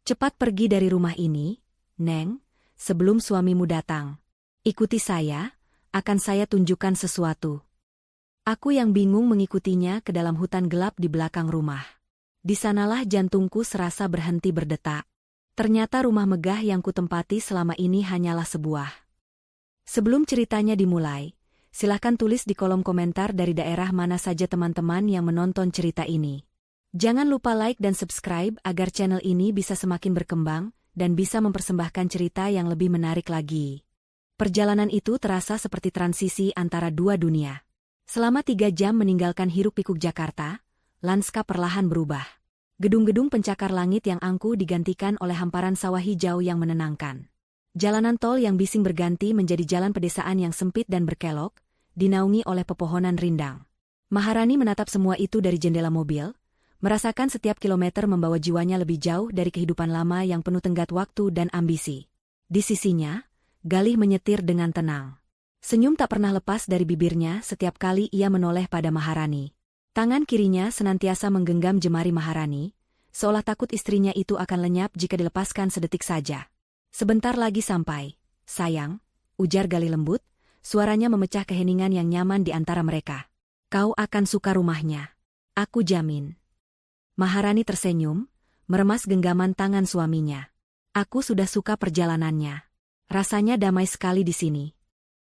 Cepat pergi dari rumah ini, Neng, sebelum suamimu datang. Ikuti saya, akan saya tunjukkan sesuatu. Aku yang bingung mengikutinya ke dalam hutan gelap di belakang rumah. Di sanalah jantungku serasa berhenti berdetak. Ternyata rumah megah yang kutempati selama ini hanyalah sebuah. Sebelum ceritanya dimulai, silakan tulis di kolom komentar dari daerah mana saja teman-teman yang menonton cerita ini. Jangan lupa like dan subscribe agar channel ini bisa semakin berkembang dan bisa mempersembahkan cerita yang lebih menarik lagi. Perjalanan itu terasa seperti transisi antara dua dunia. Selama 3 jam meninggalkan hiruk-pikuk Jakarta, lanskap perlahan berubah. Gedung-gedung pencakar langit yang angkuh digantikan oleh hamparan sawah hijau yang menenangkan. Jalanan tol yang bising berganti menjadi jalan pedesaan yang sempit dan berkelok, dinaungi oleh pepohonan rindang. Maharani menatap semua itu dari jendela mobil, merasakan setiap kilometer membawa jiwanya lebih jauh dari kehidupan lama yang penuh tenggat waktu dan ambisi. Di sisinya, Galih menyetir dengan tenang. Senyum tak pernah lepas dari bibirnya setiap kali ia menoleh pada Maharani. Tangan kirinya senantiasa menggenggam jemari Maharani, seolah takut istrinya itu akan lenyap jika dilepaskan sedetik saja. Sebentar lagi sampai, sayang, ujar Galih lembut, suaranya memecah keheningan yang nyaman di antara mereka. Kau akan suka rumahnya. Aku jamin. Maharani tersenyum, meremas genggaman tangan suaminya. Aku sudah suka perjalanannya. Rasanya damai sekali di sini.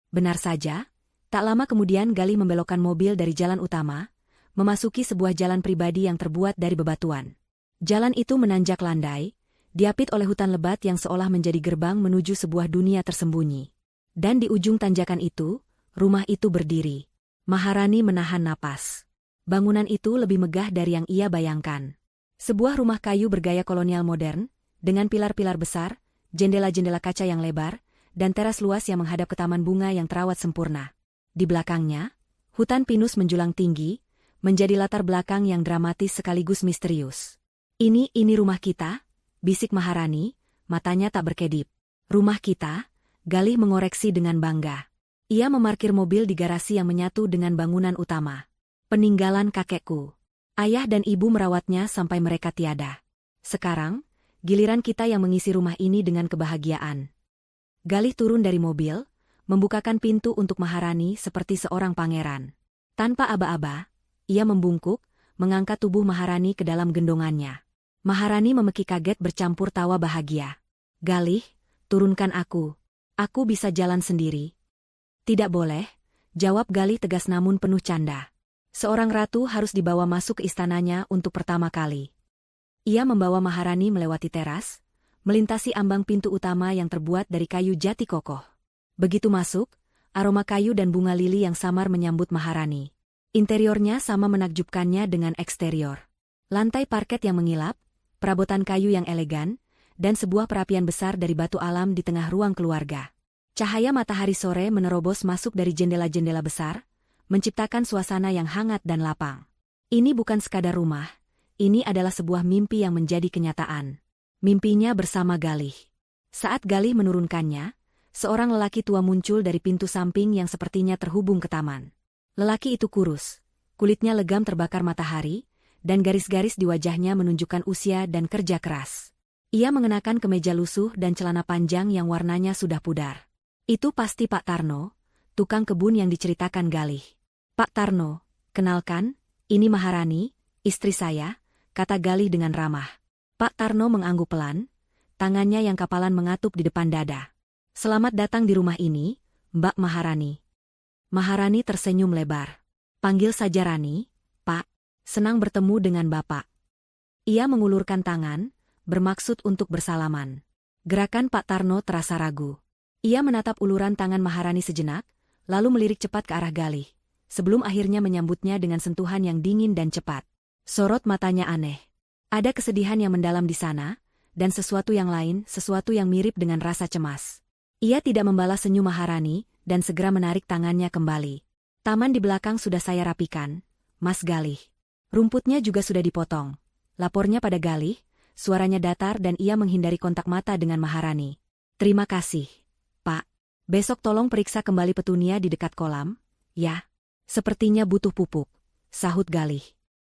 Benar saja, tak lama kemudian Galih membelokkan mobil dari jalan utama, memasuki sebuah jalan pribadi yang terbuat dari bebatuan. Jalan itu menanjak landai, diapit oleh hutan lebat yang seolah menjadi gerbang menuju sebuah dunia tersembunyi. Dan di ujung tanjakan itu, rumah itu berdiri. Maharani menahan napas. Bangunan itu lebih megah dari yang ia bayangkan. Sebuah rumah kayu bergaya kolonial modern, dengan pilar-pilar besar, jendela-jendela kaca yang lebar, dan teras luas yang menghadap ke taman bunga yang terawat sempurna. Di belakangnya, hutan pinus menjulang tinggi, menjadi latar belakang yang dramatis sekaligus misterius. Ini rumah kita, bisik Maharani, matanya tak berkedip. Rumah kita, Galih mengoreksi dengan bangga. Ia memarkir mobil di garasi yang menyatu dengan bangunan utama. Peninggalan kakekku. Ayah dan ibu merawatnya sampai mereka tiada. Sekarang, giliran kita yang mengisi rumah ini dengan kebahagiaan. Galih turun dari mobil, membukakan pintu untuk Maharani seperti seorang pangeran. Tanpa aba-aba, ia membungkuk, mengangkat tubuh Maharani ke dalam gendongannya. Maharani memekik kaget bercampur tawa bahagia. Galih, turunkan aku. Aku bisa jalan sendiri. Tidak boleh, jawab Galih tegas namun penuh canda. Seorang ratu harus dibawa masuk ke istananya untuk pertama kali. Ia membawa Maharani melewati teras, melintasi ambang pintu utama yang terbuat dari kayu jati kokoh. Begitu masuk, aroma kayu dan bunga lili yang samar menyambut Maharani. Interiornya sama menakjubkannya dengan eksterior. Lantai parket yang mengilap, perabotan kayu yang elegan, dan sebuah perapian besar dari batu alam di tengah ruang keluarga. Cahaya matahari sore menerobos masuk dari jendela-jendela besar, menciptakan suasana yang hangat dan lapang. Ini bukan sekadar rumah. Ini adalah sebuah mimpi yang menjadi kenyataan. Mimpinya bersama Galih. Saat Galih menurunkannya, seorang lelaki tua muncul dari pintu samping yang sepertinya terhubung ke taman. Lelaki itu kurus, kulitnya legam terbakar matahari, dan garis-garis di wajahnya menunjukkan usia dan kerja keras. Ia mengenakan kemeja lusuh dan celana panjang yang warnanya sudah pudar. Itu pasti Pak Tarno, tukang kebun yang diceritakan Galih. Pak Tarno, kenalkan, ini Maharani, istri saya, kata Galih dengan ramah. Pak Tarno mengangguk pelan, tangannya yang kapalan mengatup di depan dada. Selamat datang di rumah ini, Mbak Maharani. Maharani tersenyum lebar. Panggil saja Rani, Pak. Senang bertemu dengan Bapak. Ia mengulurkan tangan, bermaksud untuk bersalaman. Gerakan Pak Tarno terasa ragu. Ia menatap uluran tangan Maharani sejenak, lalu melirik cepat ke arah Galih, sebelum akhirnya menyambutnya dengan sentuhan yang dingin dan cepat. Sorot matanya aneh. Ada kesedihan yang mendalam di sana, dan sesuatu yang lain, sesuatu yang mirip dengan rasa cemas. Ia tidak membalas senyum Maharani, dan segera menarik tangannya kembali. Taman di belakang sudah saya rapikan, Mas Galih. Rumputnya juga sudah dipotong. Lapornya pada Galih, suaranya datar dan ia menghindari kontak mata dengan Maharani. Terima kasih, Pak. Besok tolong periksa kembali petunia di dekat kolam, ya. Sepertinya butuh pupuk, sahut Galih.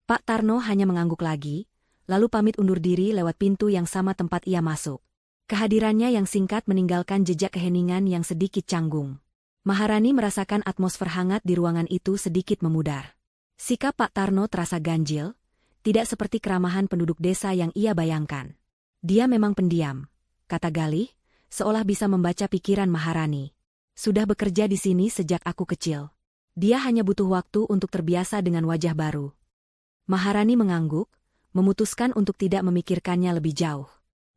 Pak Tarno hanya mengangguk lagi, lalu pamit undur diri lewat pintu yang sama tempat ia masuk. Kehadirannya yang singkat meninggalkan jejak keheningan yang sedikit canggung. Maharani merasakan atmosfer hangat di ruangan itu sedikit memudar. Sikap Pak Tarno terasa ganjil, tidak seperti keramahan penduduk desa yang ia bayangkan. Dia memang pendiam, kata Galih, seolah bisa membaca pikiran Maharani. Sudah bekerja di sini sejak aku kecil. Dia hanya butuh waktu untuk terbiasa dengan wajah baru. Maharani mengangguk, memutuskan untuk tidak memikirkannya lebih jauh.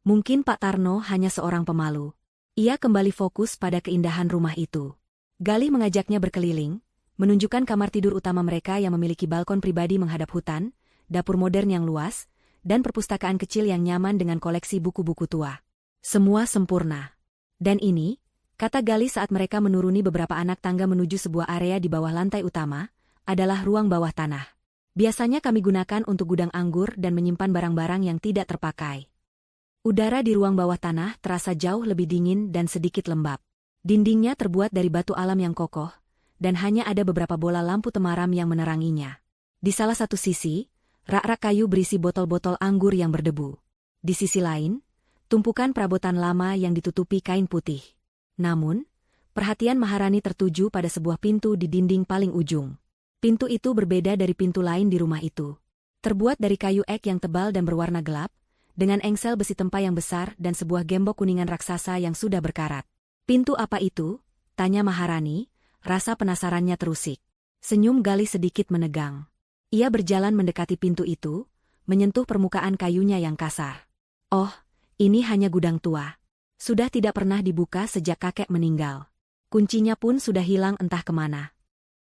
Mungkin Pak Tarno hanya seorang pemalu. Ia kembali fokus pada keindahan rumah itu. Galih mengajaknya berkeliling, menunjukkan kamar tidur utama mereka yang memiliki balkon pribadi menghadap hutan, dapur modern yang luas, dan perpustakaan kecil yang nyaman dengan koleksi buku-buku tua. Semua sempurna. Dan ini, kata Galih saat mereka menuruni beberapa anak tangga menuju sebuah area di bawah lantai utama, adalah ruang bawah tanah. Biasanya kami gunakan untuk gudang anggur dan menyimpan barang-barang yang tidak terpakai. Udara di ruang bawah tanah terasa jauh lebih dingin dan sedikit lembab. Dindingnya terbuat dari batu alam yang kokoh, dan hanya ada beberapa bola lampu temaram yang meneranginya. Di salah satu sisi, rak-rak kayu berisi botol-botol anggur yang berdebu. Di sisi lain, tumpukan perabotan lama yang ditutupi kain putih. Namun, perhatian Maharani tertuju pada sebuah pintu di dinding paling ujung. Pintu itu berbeda dari pintu lain di rumah itu. Terbuat dari kayu ek yang tebal dan berwarna gelap, dengan engsel besi tempai yang besar dan sebuah gembok kuningan raksasa yang sudah berkarat. Pintu apa itu? Tanya Maharani, rasa penasarannya terusik. Senyum Galih sedikit menegang. Ia berjalan mendekati pintu itu, menyentuh permukaan kayunya yang kasar. Oh, ini hanya gudang tua. Sudah tidak pernah dibuka sejak kakek meninggal. Kuncinya pun sudah hilang entah kemana.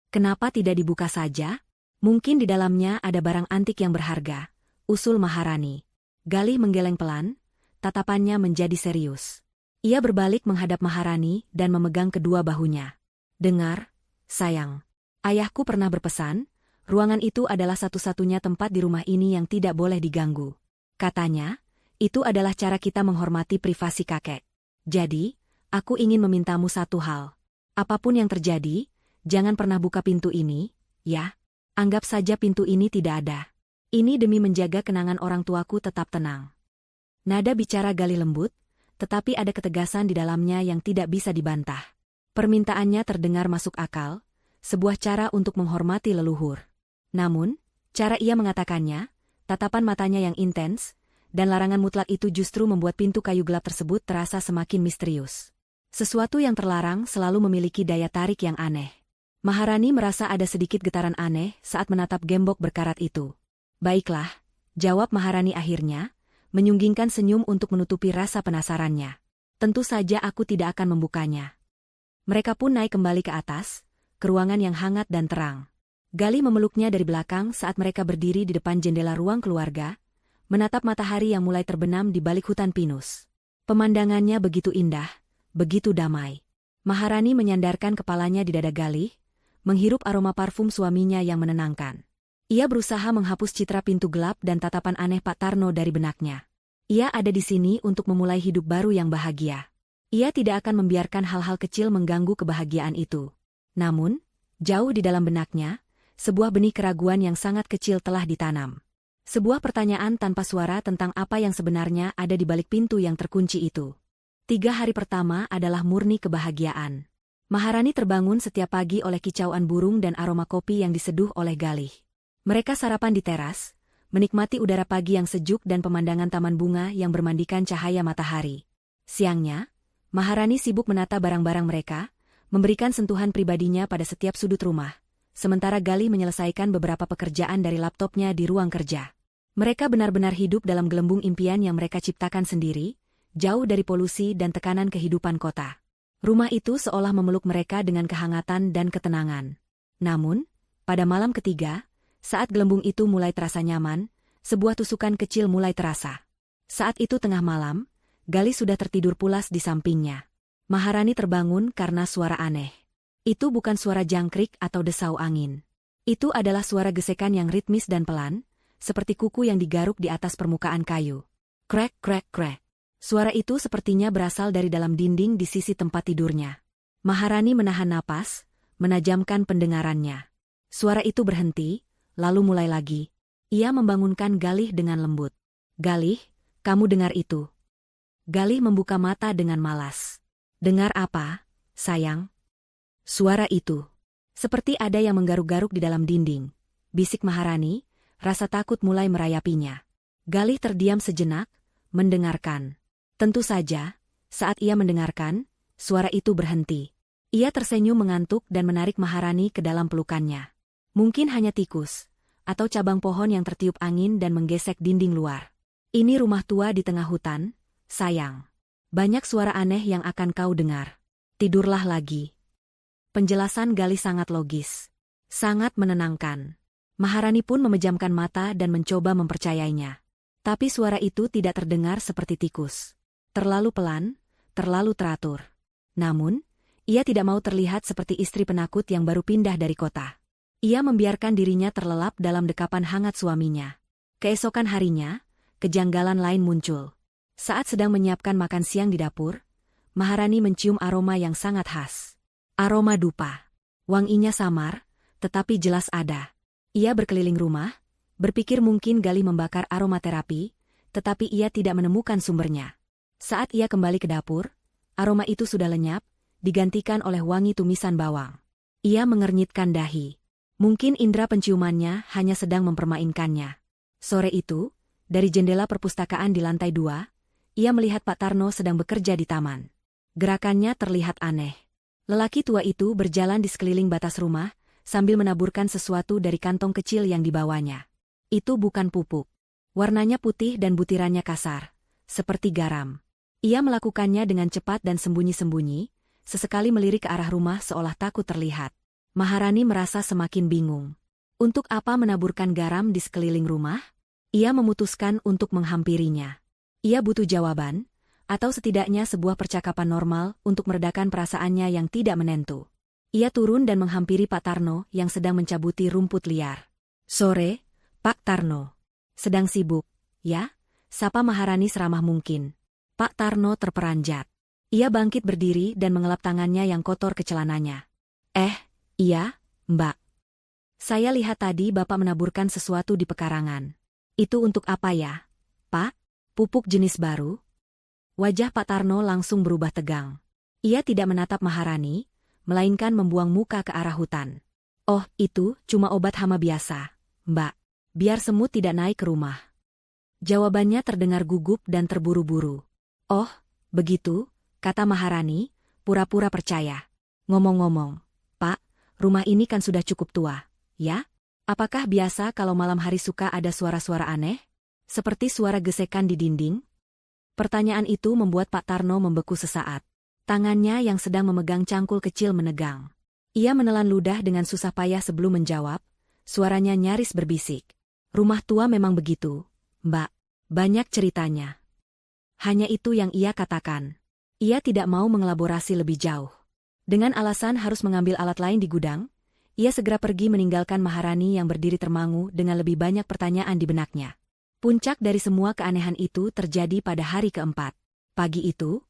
Kenapa tidak dibuka saja? Mungkin di dalamnya ada barang antik yang berharga, usul Maharani. Galih menggeleng pelan, tatapannya menjadi serius. Ia berbalik menghadap Maharani dan memegang kedua bahunya. Dengar, sayang. Ayahku pernah berpesan, ruangan itu adalah satu-satunya tempat di rumah ini yang tidak boleh diganggu. Katanya, itu adalah cara kita menghormati privasi kakek. Jadi, aku ingin memintamu satu hal. Apapun yang terjadi, jangan pernah buka pintu ini, ya? Anggap saja pintu ini tidak ada. Ini demi menjaga kenangan orang tuaku tetap tenang. Nada bicara Galih lembut, tetapi ada ketegasan di dalamnya yang tidak bisa dibantah. Permintaannya terdengar masuk akal, sebuah cara untuk menghormati leluhur. Namun, cara ia mengatakannya, tatapan matanya yang intens, dan larangan mutlak itu justru membuat pintu kayu gelap tersebut terasa semakin misterius. Sesuatu yang terlarang selalu memiliki daya tarik yang aneh. Maharani merasa ada sedikit getaran aneh saat menatap gembok berkarat itu. Baiklah, jawab Maharani akhirnya, menyunggingkan senyum untuk menutupi rasa penasarannya. Tentu saja aku tidak akan membukanya. Mereka pun naik kembali ke atas, ke ruangan yang hangat dan terang. Galih memeluknya dari belakang saat mereka berdiri di depan jendela ruang keluarga, menatap matahari yang mulai terbenam di balik hutan pinus. Pemandangannya begitu indah, begitu damai. Maharani menyandarkan kepalanya di dada Galih, menghirup aroma parfum suaminya yang menenangkan. Ia berusaha menghapus citra pintu gelap dan tatapan aneh Pak Tarno dari benaknya. Ia ada di sini untuk memulai hidup baru yang bahagia. Ia tidak akan membiarkan hal-hal kecil mengganggu kebahagiaan itu. Namun, jauh di dalam benaknya, sebuah benih keraguan yang sangat kecil telah ditanam. Sebuah pertanyaan tanpa suara tentang apa yang sebenarnya ada di balik pintu yang terkunci itu. 3 hari pertama adalah murni kebahagiaan. Maharani terbangun setiap pagi oleh kicauan burung dan aroma kopi yang diseduh oleh Galih. Mereka sarapan di teras, menikmati udara pagi yang sejuk dan pemandangan taman bunga yang bermandikan cahaya matahari. Siangnya, Maharani sibuk menata barang-barang mereka, memberikan sentuhan pribadinya pada setiap sudut rumah, sementara Galih menyelesaikan beberapa pekerjaan dari laptopnya di ruang kerja. Mereka benar-benar hidup dalam gelembung impian yang mereka ciptakan sendiri, jauh dari polusi dan tekanan kehidupan kota. Rumah itu seolah memeluk mereka dengan kehangatan dan ketenangan. Namun, pada malam ketiga, saat gelembung itu mulai terasa nyaman, sebuah tusukan kecil mulai terasa. Saat itu tengah malam, Galih sudah tertidur pulas di sampingnya. Maharani terbangun karena suara aneh. Itu bukan suara jangkrik atau desau angin. Itu adalah suara gesekan yang ritmis dan pelan, seperti kuku yang digaruk di atas permukaan kayu. Krek, krek, krek. Suara itu sepertinya berasal dari dalam dinding di sisi tempat tidurnya. Maharani menahan napas, menajamkan pendengarannya. Suara itu berhenti, lalu mulai lagi. Ia membangunkan Galih dengan lembut. Galih, kamu dengar itu? Galih membuka mata dengan malas. Dengar apa, sayang? Suara itu. Seperti ada yang menggaruk-garuk di dalam dinding. Bisik Maharani, rasa takut mulai merayapinya. Galih terdiam sejenak, mendengarkan. Tentu saja, saat ia mendengarkan, suara itu berhenti. Ia tersenyum mengantuk dan menarik Maharani ke dalam pelukannya. Mungkin hanya tikus, atau cabang pohon yang tertiup angin dan menggesek dinding luar. Ini rumah tua di tengah hutan, sayang. Banyak suara aneh yang akan kau dengar. Tidurlah lagi. Penjelasan Galih sangat logis. Sangat menenangkan. Maharani pun memejamkan mata dan mencoba mempercayainya. Tapi suara itu tidak terdengar seperti tikus. Terlalu pelan, terlalu teratur. Namun, ia tidak mau terlihat seperti istri penakut yang baru pindah dari kota. Ia membiarkan dirinya terlelap dalam dekapan hangat suaminya. Keesokan harinya, kejanggalan lain muncul. Saat sedang menyiapkan makan siang di dapur, Maharani mencium aroma yang sangat khas. Aroma dupa. Wanginya samar, tetapi jelas ada. Ia berkeliling rumah, berpikir mungkin Galih membakar aromaterapi, tetapi ia tidak menemukan sumbernya. Saat ia kembali ke dapur, aroma itu sudah lenyap, digantikan oleh wangi tumisan bawang. Ia mengernyitkan dahi. Mungkin indera penciumannya hanya sedang mempermainkannya. Sore itu, dari jendela perpustakaan di lantai 2, ia melihat Pak Tarno sedang bekerja di taman. Gerakannya terlihat aneh. Lelaki tua itu berjalan di sekeliling batas rumah, sambil menaburkan sesuatu dari kantong kecil yang dibawanya. Itu bukan pupuk. Warnanya putih dan butirannya kasar, seperti garam. Ia melakukannya dengan cepat dan sembunyi-sembunyi, sesekali melirik ke arah rumah seolah takut terlihat. Maharani merasa semakin bingung. Untuk apa menaburkan garam di sekeliling rumah? Ia memutuskan untuk menghampirinya. Ia butuh jawaban, atau setidaknya sebuah percakapan normal untuk meredakan perasaannya yang tidak menentu. Ia turun dan menghampiri Pak Tarno yang sedang mencabuti rumput liar. Sore, Pak Tarno. Sedang sibuk, ya? Sapa Maharani seramah mungkin. Pak Tarno terperanjat. Ia bangkit berdiri dan mengelap tangannya yang kotor ke celananya. Iya, Mbak. Saya lihat tadi Bapak menaburkan sesuatu di pekarangan. Itu untuk apa ya, Pak? Pupuk jenis baru? Wajah Pak Tarno langsung berubah tegang. Ia tidak menatap Maharani, melainkan membuang muka ke arah hutan. Oh, itu cuma obat hama biasa, Mbak. Biar semut tidak naik ke rumah. Jawabannya terdengar gugup dan terburu-buru. Oh, begitu, kata Maharani, pura-pura percaya. Ngomong-ngomong, Pak, rumah ini kan sudah cukup tua, ya? Apakah biasa kalau malam hari suka ada suara-suara aneh? Seperti suara gesekan di dinding? Pertanyaan itu membuat Pak Tarno membeku sesaat. Tangannya yang sedang memegang cangkul kecil menegang. Ia menelan ludah dengan susah payah sebelum menjawab, suaranya nyaris berbisik. Rumah tua memang begitu, Mbak. Banyak ceritanya. Hanya itu yang ia katakan. Ia tidak mau mengelaborasi lebih jauh. Dengan alasan harus mengambil alat lain di gudang, ia segera pergi meninggalkan Maharani yang berdiri termangu dengan lebih banyak pertanyaan di benaknya. Puncak dari semua keanehan itu terjadi pada hari keempat. Pagi itu,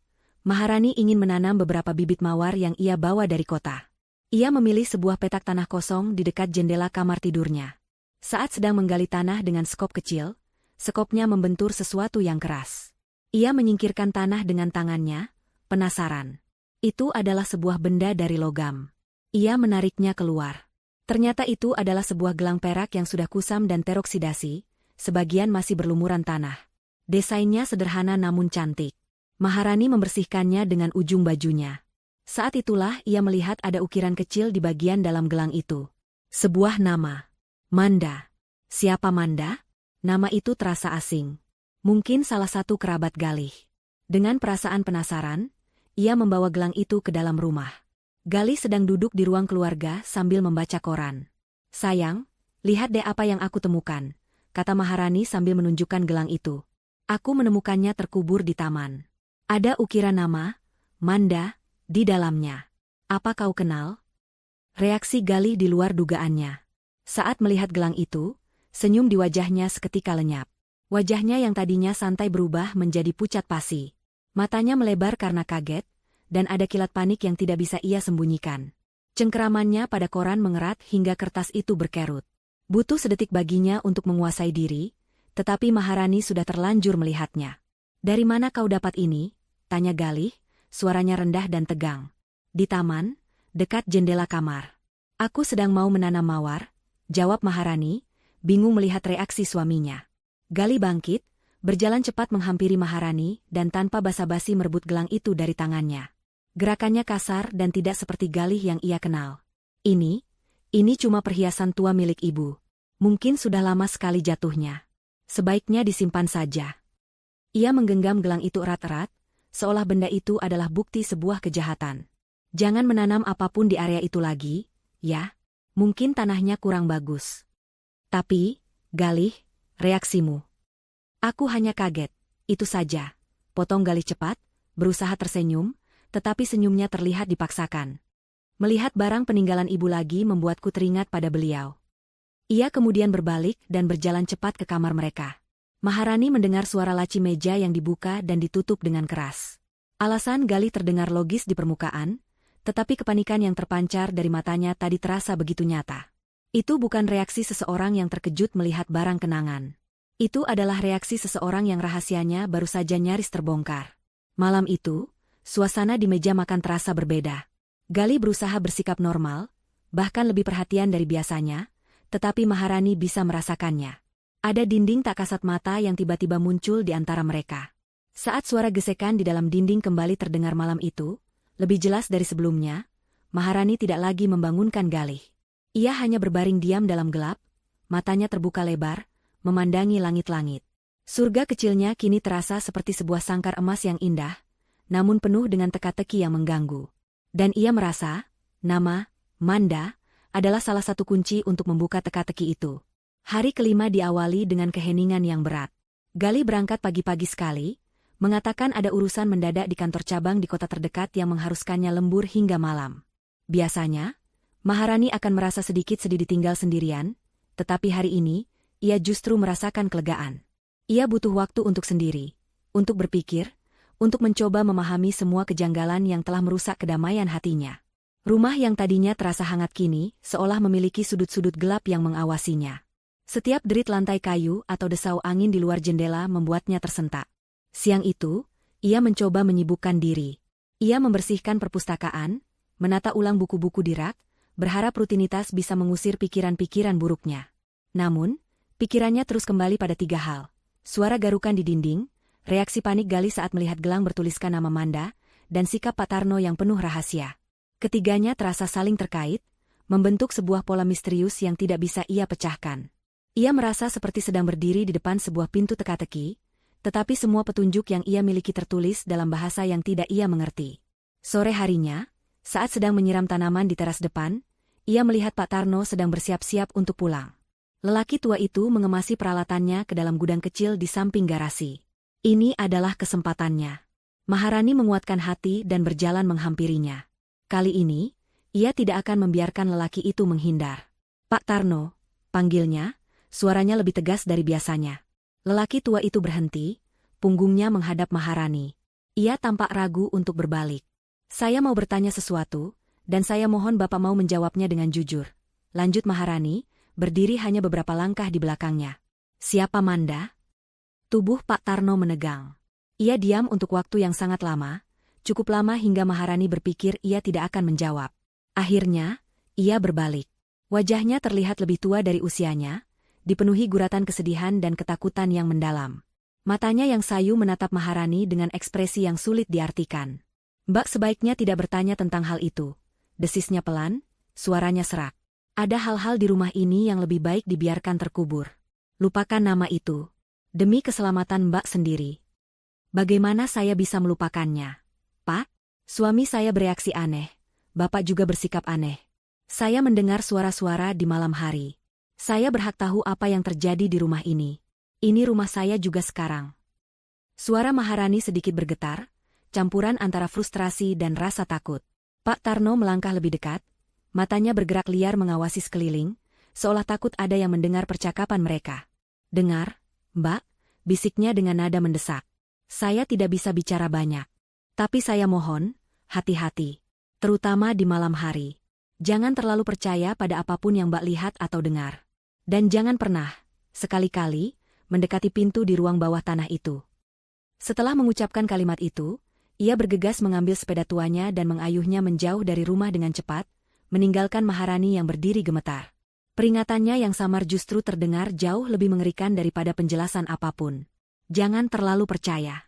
Maharani ingin menanam beberapa bibit mawar yang ia bawa dari kota. Ia memilih sebuah petak tanah kosong di dekat jendela kamar tidurnya. Saat sedang menggali tanah dengan skop kecil, skopnya membentur sesuatu yang keras. Ia menyingkirkan tanah dengan tangannya, penasaran. Itu adalah sebuah benda dari logam. Ia menariknya keluar. Ternyata itu adalah sebuah gelang perak yang sudah kusam dan teroksidasi, sebagian masih berlumuran tanah. Desainnya sederhana namun cantik. Maharani membersihkannya dengan ujung bajunya. Saat itulah ia melihat ada ukiran kecil di bagian dalam gelang itu. Sebuah nama. Manda. Siapa Manda? Nama itu terasa asing. Mungkin salah satu kerabat Galih. Dengan perasaan penasaran, ia membawa gelang itu ke dalam rumah. Galih sedang duduk di ruang keluarga sambil membaca koran. Sayang, lihat deh apa yang aku temukan, kata Maharani sambil menunjukkan gelang itu. Aku menemukannya terkubur di taman. Ada ukiran nama, Manda, di dalamnya. Apa kau kenal? Reaksi Galih di luar dugaannya. Saat melihat gelang itu, senyum di wajahnya seketika lenyap. Wajahnya yang tadinya santai berubah menjadi pucat pasi. Matanya melebar karena kaget, dan ada kilat panik yang tidak bisa ia sembunyikan. Cengkeramannya pada koran mengerat hingga kertas itu berkerut. Butuh sedetik baginya untuk menguasai diri, Tetapi Maharani sudah terlanjur melihatnya. "Dari mana kau dapat ini?" tanya Galih, suaranya rendah dan tegang. "Di taman, dekat jendela kamar." "Aku sedang mau menanam mawar," jawab Maharani, bingung melihat reaksi suaminya. Galih bangkit, berjalan cepat menghampiri Maharani dan tanpa basa-basi merebut gelang itu dari tangannya. Gerakannya kasar dan tidak seperti Galih yang ia kenal. Ini cuma perhiasan tua milik ibu. Mungkin sudah lama sekali jatuhnya. Sebaiknya disimpan saja." Ia menggenggam gelang itu erat-erat, seolah benda itu adalah bukti sebuah kejahatan. "Jangan menanam apapun di area itu lagi, ya. Mungkin tanahnya kurang bagus." "Tapi, Galih, reaksimu." "Aku hanya kaget, itu saja," potong Galih cepat, berusaha tersenyum, tetapi senyumnya terlihat dipaksakan. "Melihat barang peninggalan ibu lagi membuatku teringat pada beliau." Ia kemudian berbalik dan berjalan cepat ke kamar mereka. Maharani mendengar suara laci meja yang dibuka dan ditutup dengan keras. Alasan Galih terdengar logis di permukaan, tetapi kepanikan yang terpancar dari matanya tadi terasa begitu nyata. Itu bukan reaksi seseorang yang terkejut melihat barang kenangan. Itu adalah reaksi seseorang yang rahasianya baru saja nyaris terbongkar. Malam itu, suasana di meja makan terasa berbeda. Galih berusaha bersikap normal, bahkan lebih perhatian dari biasanya, tetapi Maharani bisa merasakannya. Ada dinding tak kasat mata yang tiba-tiba muncul di antara mereka. Saat suara gesekan di dalam dinding kembali terdengar malam itu, lebih jelas dari sebelumnya, Maharani tidak lagi membangunkan Galih. Ia hanya berbaring diam dalam gelap, matanya terbuka lebar, memandangi langit-langit. Surga kecilnya kini terasa seperti sebuah sangkar emas yang indah, namun penuh dengan teka-teki yang mengganggu. Dan ia merasa, nama, Manda, adalah salah satu kunci untuk membuka teka-teki itu. Hari kelima diawali dengan keheningan yang berat. Galih berangkat pagi-pagi sekali, mengatakan ada urusan mendadak di kantor cabang di kota terdekat yang mengharuskannya lembur hingga malam. Biasanya, Maharani akan merasa sedikit sedih ditinggal sendirian, tetapi hari ini, ia justru merasakan kelegaan. Ia butuh waktu untuk sendiri, untuk berpikir, untuk mencoba memahami semua kejanggalan yang telah merusak kedamaian hatinya. Rumah yang tadinya terasa hangat kini, seolah memiliki sudut-sudut gelap yang mengawasinya. Setiap derit lantai kayu atau desau angin di luar jendela membuatnya tersentak. Siang itu, ia mencoba menyibukkan diri. Ia membersihkan perpustakaan, menata ulang buku-buku di rak, berharap rutinitas bisa mengusir pikiran-pikiran buruknya. Namun, pikirannya terus kembali pada 3 hal. Suara garukan di dinding, reaksi panik Galih saat melihat gelang bertuliskan nama Manda, dan sikap Pak Tarno yang penuh rahasia. Ketiganya terasa saling terkait, membentuk sebuah pola misterius yang tidak bisa ia pecahkan. Ia merasa seperti sedang berdiri di depan sebuah pintu teka-teki, tetapi semua petunjuk yang ia miliki tertulis dalam bahasa yang tidak ia mengerti. Sore harinya, saat sedang menyiram tanaman di teras depan, ia melihat Pak Tarno sedang bersiap-siap untuk pulang. Lelaki tua itu mengemasi peralatannya ke dalam gudang kecil di samping garasi. Ini adalah kesempatannya. Maharani menguatkan hati dan berjalan menghampirinya. Kali ini, ia tidak akan membiarkan lelaki itu menghindar. "Pak Tarno," panggilnya, suaranya lebih tegas dari biasanya. Lelaki tua itu berhenti, punggungnya menghadap Maharani. Ia tampak ragu untuk berbalik. "Saya mau bertanya sesuatu, dan saya mohon Bapak mau menjawabnya dengan jujur," lanjut Maharani, berdiri hanya beberapa langkah di belakangnya. "Siapa Manda?" Tubuh Pak Tarno menegang. Ia diam untuk waktu yang sangat lama, cukup lama hingga Maharani berpikir ia tidak akan menjawab. Akhirnya, ia berbalik. Wajahnya terlihat lebih tua dari usianya, dipenuhi guratan kesedihan dan ketakutan yang mendalam. Matanya yang sayu menatap Maharani dengan ekspresi yang sulit diartikan. "Mbak sebaiknya tidak bertanya tentang hal itu," desisnya pelan, suaranya serak. "Ada hal-hal di rumah ini yang lebih baik dibiarkan terkubur. Lupakan nama itu. Demi keselamatan Mbak sendiri." "Bagaimana saya bisa melupakannya, Pak?" Suami saya bereaksi aneh. Bapak juga bersikap aneh. "Saya mendengar suara-suara di malam hari. Saya berhak tahu apa yang terjadi di rumah ini. Ini rumah saya juga sekarang." Suara Maharani sedikit bergetar, campuran antara frustrasi dan rasa takut. Pak Tarno melangkah lebih dekat, matanya bergerak liar mengawasi sekeliling, seolah takut ada yang mendengar percakapan mereka. "Dengar, Mbak," bisiknya dengan nada mendesak. "Saya tidak bisa bicara banyak. Tapi saya mohon, hati-hati. Terutama di malam hari. Jangan terlalu percaya pada apapun yang Mbak lihat atau dengar. Dan jangan pernah, sekali-kali, mendekati pintu di ruang bawah tanah itu. Setelah mengucapkan kalimat itu, ia bergegas mengambil sepeda tuanya dan mengayuhnya menjauh dari rumah dengan cepat, meninggalkan Maharani yang berdiri gemetar. Peringatannya yang samar justru terdengar jauh lebih mengerikan daripada penjelasan apapun. Jangan terlalu percaya.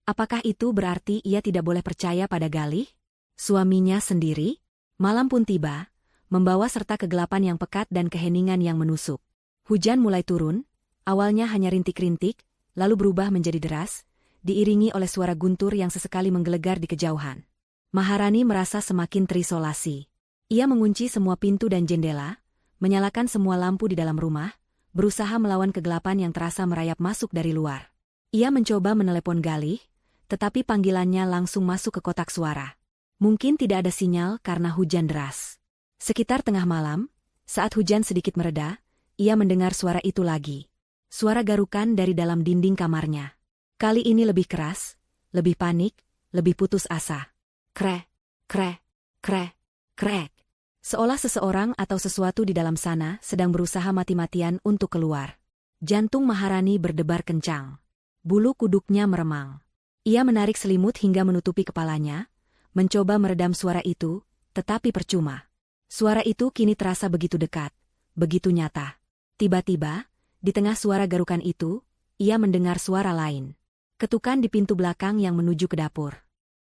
Apakah itu berarti ia tidak boleh percaya pada Galih? Suaminya sendiri? Malam pun tiba, membawa serta kegelapan yang pekat dan keheningan yang menusuk. Hujan mulai turun, awalnya hanya rintik-rintik, lalu berubah menjadi deras, diiringi oleh suara guntur yang sesekali menggelegar di kejauhan. Maharani merasa semakin terisolasi. Ia mengunci semua pintu dan jendela, menyalakan semua lampu di dalam rumah, berusaha melawan kegelapan yang terasa merayap masuk dari luar. Ia mencoba menelepon Galih, tetapi panggilannya langsung masuk ke kotak suara. Mungkin tidak ada sinyal karena hujan deras. Sekitar tengah malam, saat hujan sedikit mereda, ia mendengar suara itu lagi. Suara garukan dari dalam dinding kamarnya. Kali ini lebih keras, lebih panik, lebih putus asa. Krek, krek, krek, krek. Seolah seseorang atau sesuatu di dalam sana sedang berusaha mati-matian untuk keluar. Jantung Maharani berdebar kencang. Bulu kuduknya meremang. Ia menarik selimut hingga menutupi kepalanya, mencoba meredam suara itu, tetapi percuma. Suara itu kini terasa begitu dekat, begitu nyata. Tiba-tiba, di tengah suara garukan itu, ia mendengar suara lain. Ketukan di pintu belakang yang menuju ke dapur.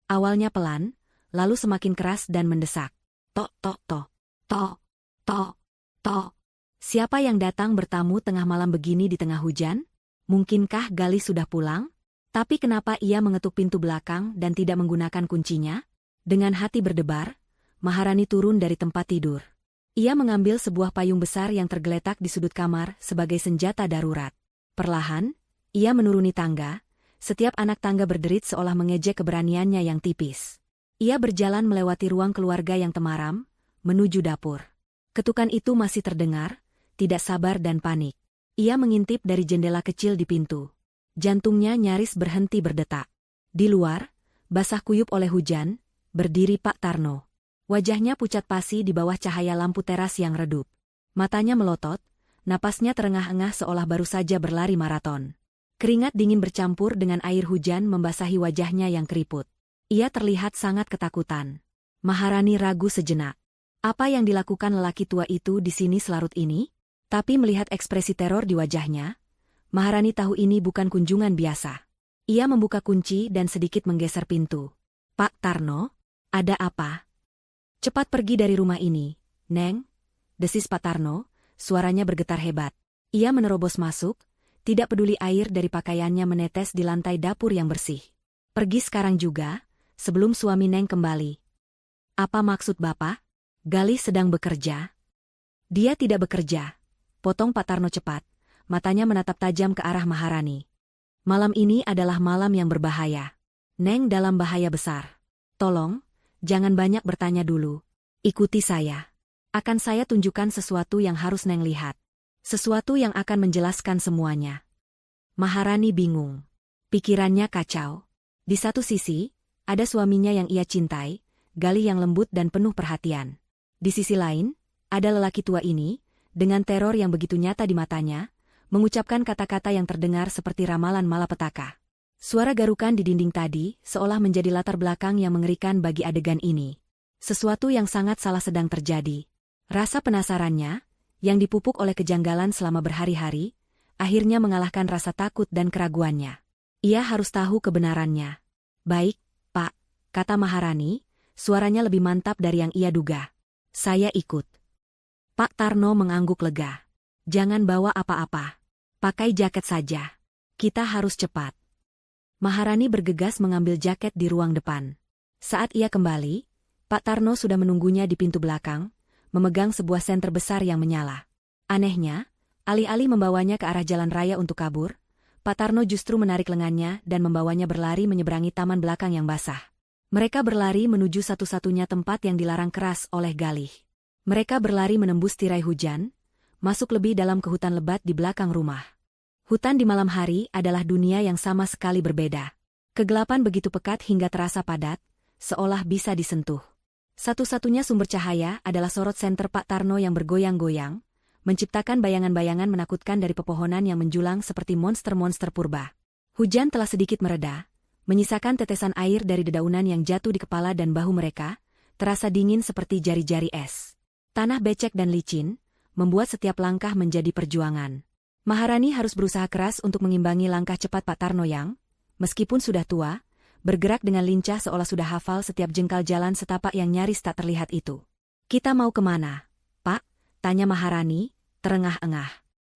Awalnya pelan, lalu semakin keras dan mendesak. Tok, tok, tok, tok, tok, tok. Siapa yang datang bertamu tengah malam begini di tengah hujan? Mungkinkah Galih sudah pulang? Tapi kenapa ia mengetuk pintu belakang dan tidak menggunakan kuncinya? Dengan hati berdebar, Maharani turun dari tempat tidur. Ia mengambil sebuah payung besar yang tergeletak di sudut kamar sebagai senjata darurat. Perlahan, ia menuruni tangga, setiap anak tangga berderit seolah mengejek keberaniannya yang tipis. Ia berjalan melewati ruang keluarga yang temaram, menuju dapur. Ketukan itu masih terdengar, tidak sabar dan panik. Ia mengintip dari jendela kecil di pintu. Jantungnya nyaris berhenti berdetak. Di luar, basah kuyup oleh hujan, berdiri Pak Tarno. Wajahnya pucat pasi di bawah cahaya lampu teras yang redup. Matanya melotot, napasnya terengah-engah seolah baru saja berlari maraton. Keringat dingin bercampur dengan air hujan membasahi wajahnya yang keriput. Ia terlihat sangat ketakutan. Maharani ragu sejenak. Apa yang dilakukan lelaki tua itu di sini selarut ini? Tapi melihat ekspresi teror di wajahnya, Maharani tahu ini bukan kunjungan biasa. Ia membuka kunci dan sedikit menggeser pintu. Pak Tarno? Ada apa? Cepat pergi dari rumah ini, Neng, desis Pak Tarno, suaranya bergetar hebat. Ia menerobos masuk, tidak peduli air dari pakaiannya menetes di lantai dapur yang bersih. Pergi sekarang juga, sebelum suami Neng kembali. Apa maksud Bapak? Galih sedang bekerja. Dia tidak bekerja, potong Pak Tarno cepat, matanya menatap tajam ke arah Maharani. Malam ini adalah malam yang berbahaya. Neng dalam bahaya besar. Tolong, jangan banyak bertanya dulu. Ikuti saya. Akan saya tunjukkan sesuatu yang harus Neng lihat. Sesuatu yang akan menjelaskan semuanya. Maharani bingung. Pikirannya kacau. Di satu sisi, ada suaminya yang ia cintai, Galih yang lembut dan penuh perhatian. Di sisi lain, ada lelaki tua ini, dengan teror yang begitu nyata di matanya, mengucapkan kata-kata yang terdengar seperti ramalan malapetaka. Suara garukan di dinding tadi seolah menjadi latar belakang yang mengerikan bagi adegan ini. Sesuatu yang sangat salah sedang terjadi. Rasa penasarannya, yang dipupuk oleh kejanggalan selama berhari-hari, akhirnya mengalahkan rasa takut dan keraguannya. Ia harus tahu kebenarannya. Baik, Pak, kata Maharani, suaranya lebih mantap dari yang ia duga. Saya ikut. Pak Tarno mengangguk lega. Jangan bawa apa-apa. Pakai jaket saja. Kita harus cepat. Maharani bergegas mengambil jaket di ruang depan. Saat ia kembali, Pak Tarno sudah menunggunya di pintu belakang, memegang sebuah senter besar yang menyala. Anehnya, alih-alih membawanya ke arah jalan raya untuk kabur, Pak Tarno justru menarik lengannya dan membawanya berlari menyeberangi taman belakang yang basah. Mereka berlari menuju satu-satunya tempat yang dilarang keras oleh Galih. Mereka berlari menembus tirai hujan, masuk lebih dalam ke hutan lebat di belakang rumah. Hutan di malam hari adalah dunia yang sama sekali berbeda. Kegelapan begitu pekat hingga terasa padat, seolah bisa disentuh. Satu-satunya sumber cahaya adalah sorot senter Pak Tarno yang bergoyang-goyang, menciptakan bayangan-bayangan menakutkan dari pepohonan yang menjulang seperti monster-monster purba. Hujan telah sedikit mereda, menyisakan tetesan air dari dedaunan yang jatuh di kepala dan bahu mereka, terasa dingin seperti jari-jari es. Tanah becek dan licin, membuat setiap langkah menjadi perjuangan. Maharani harus berusaha keras untuk mengimbangi langkah cepat Pak Tarno yang, meskipun sudah tua, bergerak dengan lincah seolah sudah hafal setiap jengkal jalan setapak yang nyaris tak terlihat itu. "Kita mau kemana, Pak?" tanya Maharani, terengah-engah.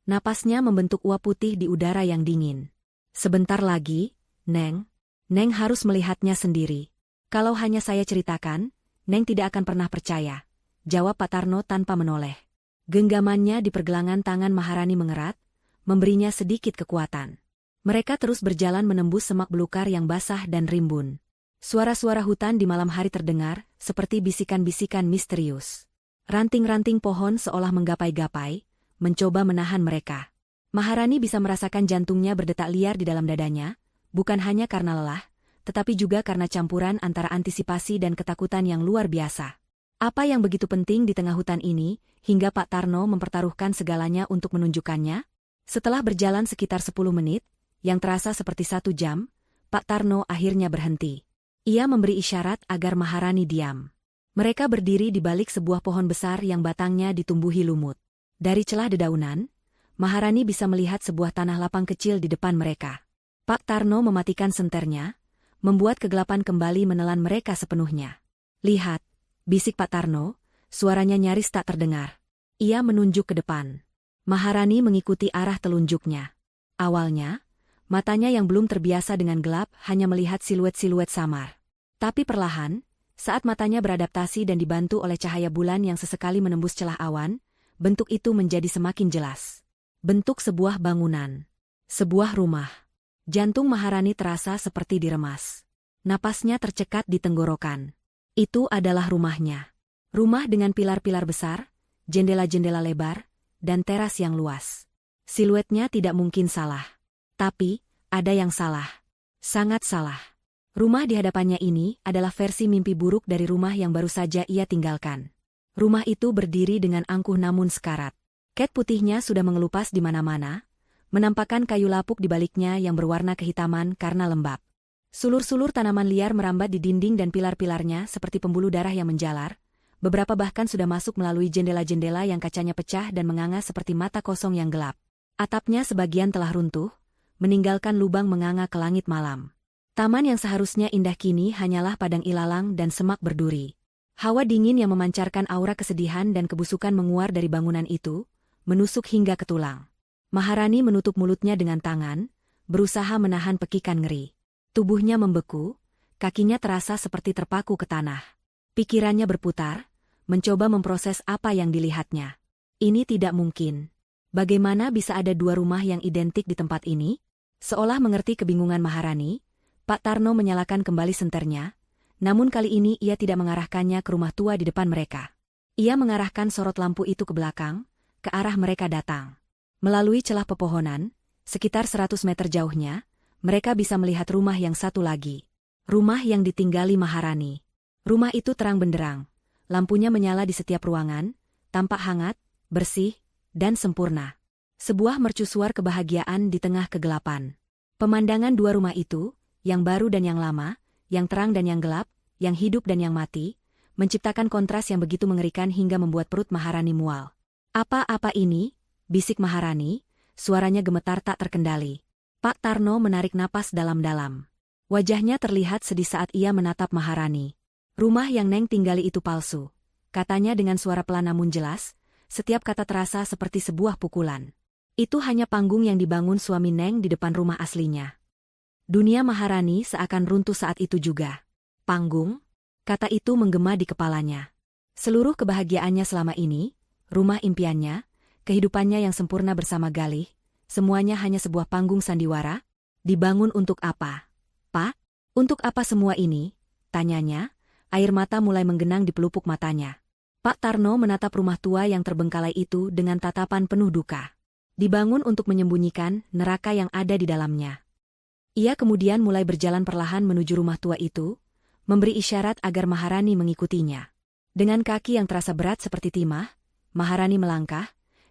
Napasnya membentuk uap putih di udara yang dingin. "Sebentar lagi, Neng. Neng harus melihatnya sendiri. Kalau hanya saya ceritakan, Neng tidak akan pernah percaya," jawab Pak Tarno tanpa menoleh. Genggamannya di pergelangan tangan Maharani mengerat, memberinya sedikit kekuatan. Mereka terus berjalan menembus semak belukar yang basah dan rimbun. Suara-suara hutan di malam hari terdengar, seperti bisikan-bisikan misterius. Ranting-ranting pohon seolah menggapai-gapai, mencoba menahan mereka. Maharani bisa merasakan jantungnya berdetak liar di dalam dadanya, bukan hanya karena lelah, tetapi juga karena campuran antara antisipasi dan ketakutan yang luar biasa. Apa yang begitu penting di tengah hutan ini, hingga Pak Tarno mempertaruhkan segalanya untuk menunjukkannya? Setelah berjalan sekitar 10 menit, yang terasa seperti 1 jam, Pak Tarno akhirnya berhenti. Ia memberi isyarat agar Maharani diam. Mereka berdiri di balik sebuah pohon besar yang batangnya ditumbuhi lumut. Dari celah dedaunan, Maharani bisa melihat sebuah tanah lapang kecil di depan mereka. Pak Tarno mematikan senternya, membuat kegelapan kembali menelan mereka sepenuhnya. "Lihat," bisik Pak Tarno, suaranya nyaris tak terdengar. Ia menunjuk ke depan. Maharani mengikuti arah telunjuknya. Awalnya, matanya yang belum terbiasa dengan gelap hanya melihat siluet-siluet samar. Tapi perlahan, saat matanya beradaptasi dan dibantu oleh cahaya bulan yang sesekali menembus celah awan, bentuk itu menjadi semakin jelas. Bentuk sebuah bangunan. Sebuah rumah. Jantung Maharani terasa seperti diremas. Napasnya tercekat di tenggorokan. Itu adalah rumahnya. Rumah dengan pilar-pilar besar, jendela-jendela lebar, dan teras yang luas. Siluetnya tidak mungkin salah. Tapi, ada yang salah. Sangat salah. Rumah di hadapannya ini adalah versi mimpi buruk dari rumah yang baru saja ia tinggalkan. Rumah itu berdiri dengan angkuh namun sekarat. Cat putihnya sudah mengelupas di mana-mana, menampakkan kayu lapuk di baliknya yang berwarna kehitaman karena lembab. Sulur-sulur tanaman liar merambat di dinding dan pilar-pilarnya seperti pembuluh darah yang menjalar, beberapa bahkan sudah masuk melalui jendela-jendela yang kacanya pecah dan menganga seperti mata kosong yang gelap. Atapnya sebagian telah runtuh, meninggalkan lubang menganga ke langit malam. Taman yang seharusnya indah kini hanyalah padang ilalang dan semak berduri. Hawa dingin yang memancarkan aura kesedihan dan kebusukan menguar dari bangunan itu, menusuk hingga ke tulang. Maharani menutup mulutnya dengan tangan, berusaha menahan pekikan ngeri. Tubuhnya membeku, kakinya terasa seperti terpaku ke tanah. Pikirannya berputar, mencoba memproses apa yang dilihatnya. Ini tidak mungkin. Bagaimana bisa ada 2 rumah yang identik di tempat ini? Seolah mengerti kebingungan Maharani, Pak Tarno menyalakan kembali senternya, namun kali ini ia tidak mengarahkannya ke rumah tua di depan mereka. Ia mengarahkan sorot lampu itu ke belakang, ke arah mereka datang. Melalui celah pepohonan, sekitar 100 meter jauhnya, mereka bisa melihat rumah yang satu lagi. Rumah yang ditinggali Maharani. Rumah itu terang benderang, lampunya menyala di setiap ruangan, tampak hangat, bersih, dan sempurna. Sebuah mercusuar kebahagiaan di tengah kegelapan. Pemandangan 2 rumah itu, yang baru dan yang lama, yang terang dan yang gelap, yang hidup dan yang mati, menciptakan kontras yang begitu mengerikan hingga membuat perut Maharani mual. "Apa-apa ini?" bisik Maharani, suaranya gemetar tak terkendali. Pak Tarno menarik napas dalam-dalam. Wajahnya terlihat sedih saat ia menatap Maharani. "Rumah yang Neng tinggali itu palsu," katanya dengan suara pelan namun jelas, setiap kata terasa seperti sebuah pukulan. "Itu hanya panggung yang dibangun suami Neng di depan rumah aslinya." Dunia Maharani seakan runtuh saat itu juga. "Panggung?" Kata itu menggema di kepalanya. Seluruh kebahagiaannya selama ini, rumah impiannya, kehidupannya yang sempurna bersama Galih, semuanya hanya sebuah panggung sandiwara. Dibangun untuk apa? "Pak, untuk apa semua ini?" tanyanya, air mata mulai menggenang di pelupuk matanya. Pak Tarno menatap rumah tua yang terbengkalai itu dengan tatapan penuh duka. Dibangun untuk menyembunyikan neraka yang ada di dalamnya. Ia kemudian mulai berjalan perlahan menuju rumah tua itu, memberi isyarat agar Maharani mengikutinya. Dengan kaki yang terasa berat seperti timah, Maharani melangkah,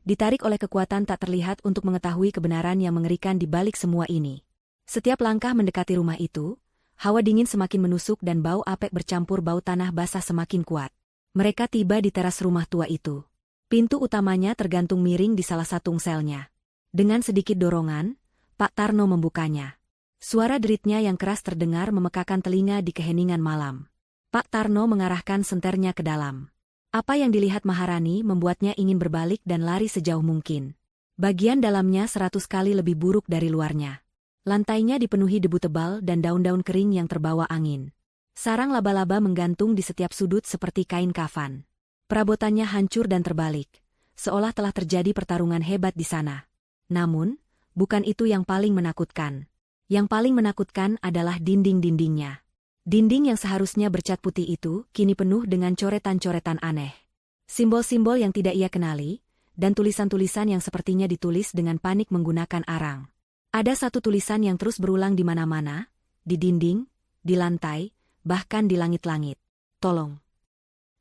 ditarik oleh kekuatan tak terlihat untuk mengetahui kebenaran yang mengerikan di balik semua ini. Setiap langkah mendekati rumah itu, hawa dingin semakin menusuk dan bau apek bercampur bau tanah basah semakin kuat. Mereka tiba di teras rumah tua itu. Pintu utamanya tergantung miring di salah satu selnya. Dengan sedikit dorongan, Pak Tarno membukanya. Suara deritnya yang keras terdengar memekakan telinga di keheningan malam. Pak Tarno mengarahkan senternya ke dalam. Apa yang dilihat Maharani membuatnya ingin berbalik dan lari sejauh mungkin. Bagian dalamnya 100 kali lebih buruk dari luarnya. Lantainya dipenuhi debu tebal dan daun-daun kering yang terbawa angin. Sarang laba-laba menggantung di setiap sudut seperti kain kafan. Perabotannya hancur dan terbalik, seolah telah terjadi pertarungan hebat di sana. Namun, bukan itu yang paling menakutkan. Yang paling menakutkan adalah dinding-dindingnya. Dinding yang seharusnya bercat putih itu kini penuh dengan coretan-coretan aneh. Simbol-simbol yang tidak ia kenali, dan tulisan-tulisan yang sepertinya ditulis dengan panik menggunakan arang. Ada satu tulisan yang terus berulang di mana-mana, di dinding, di lantai, bahkan di langit-langit. Tolong.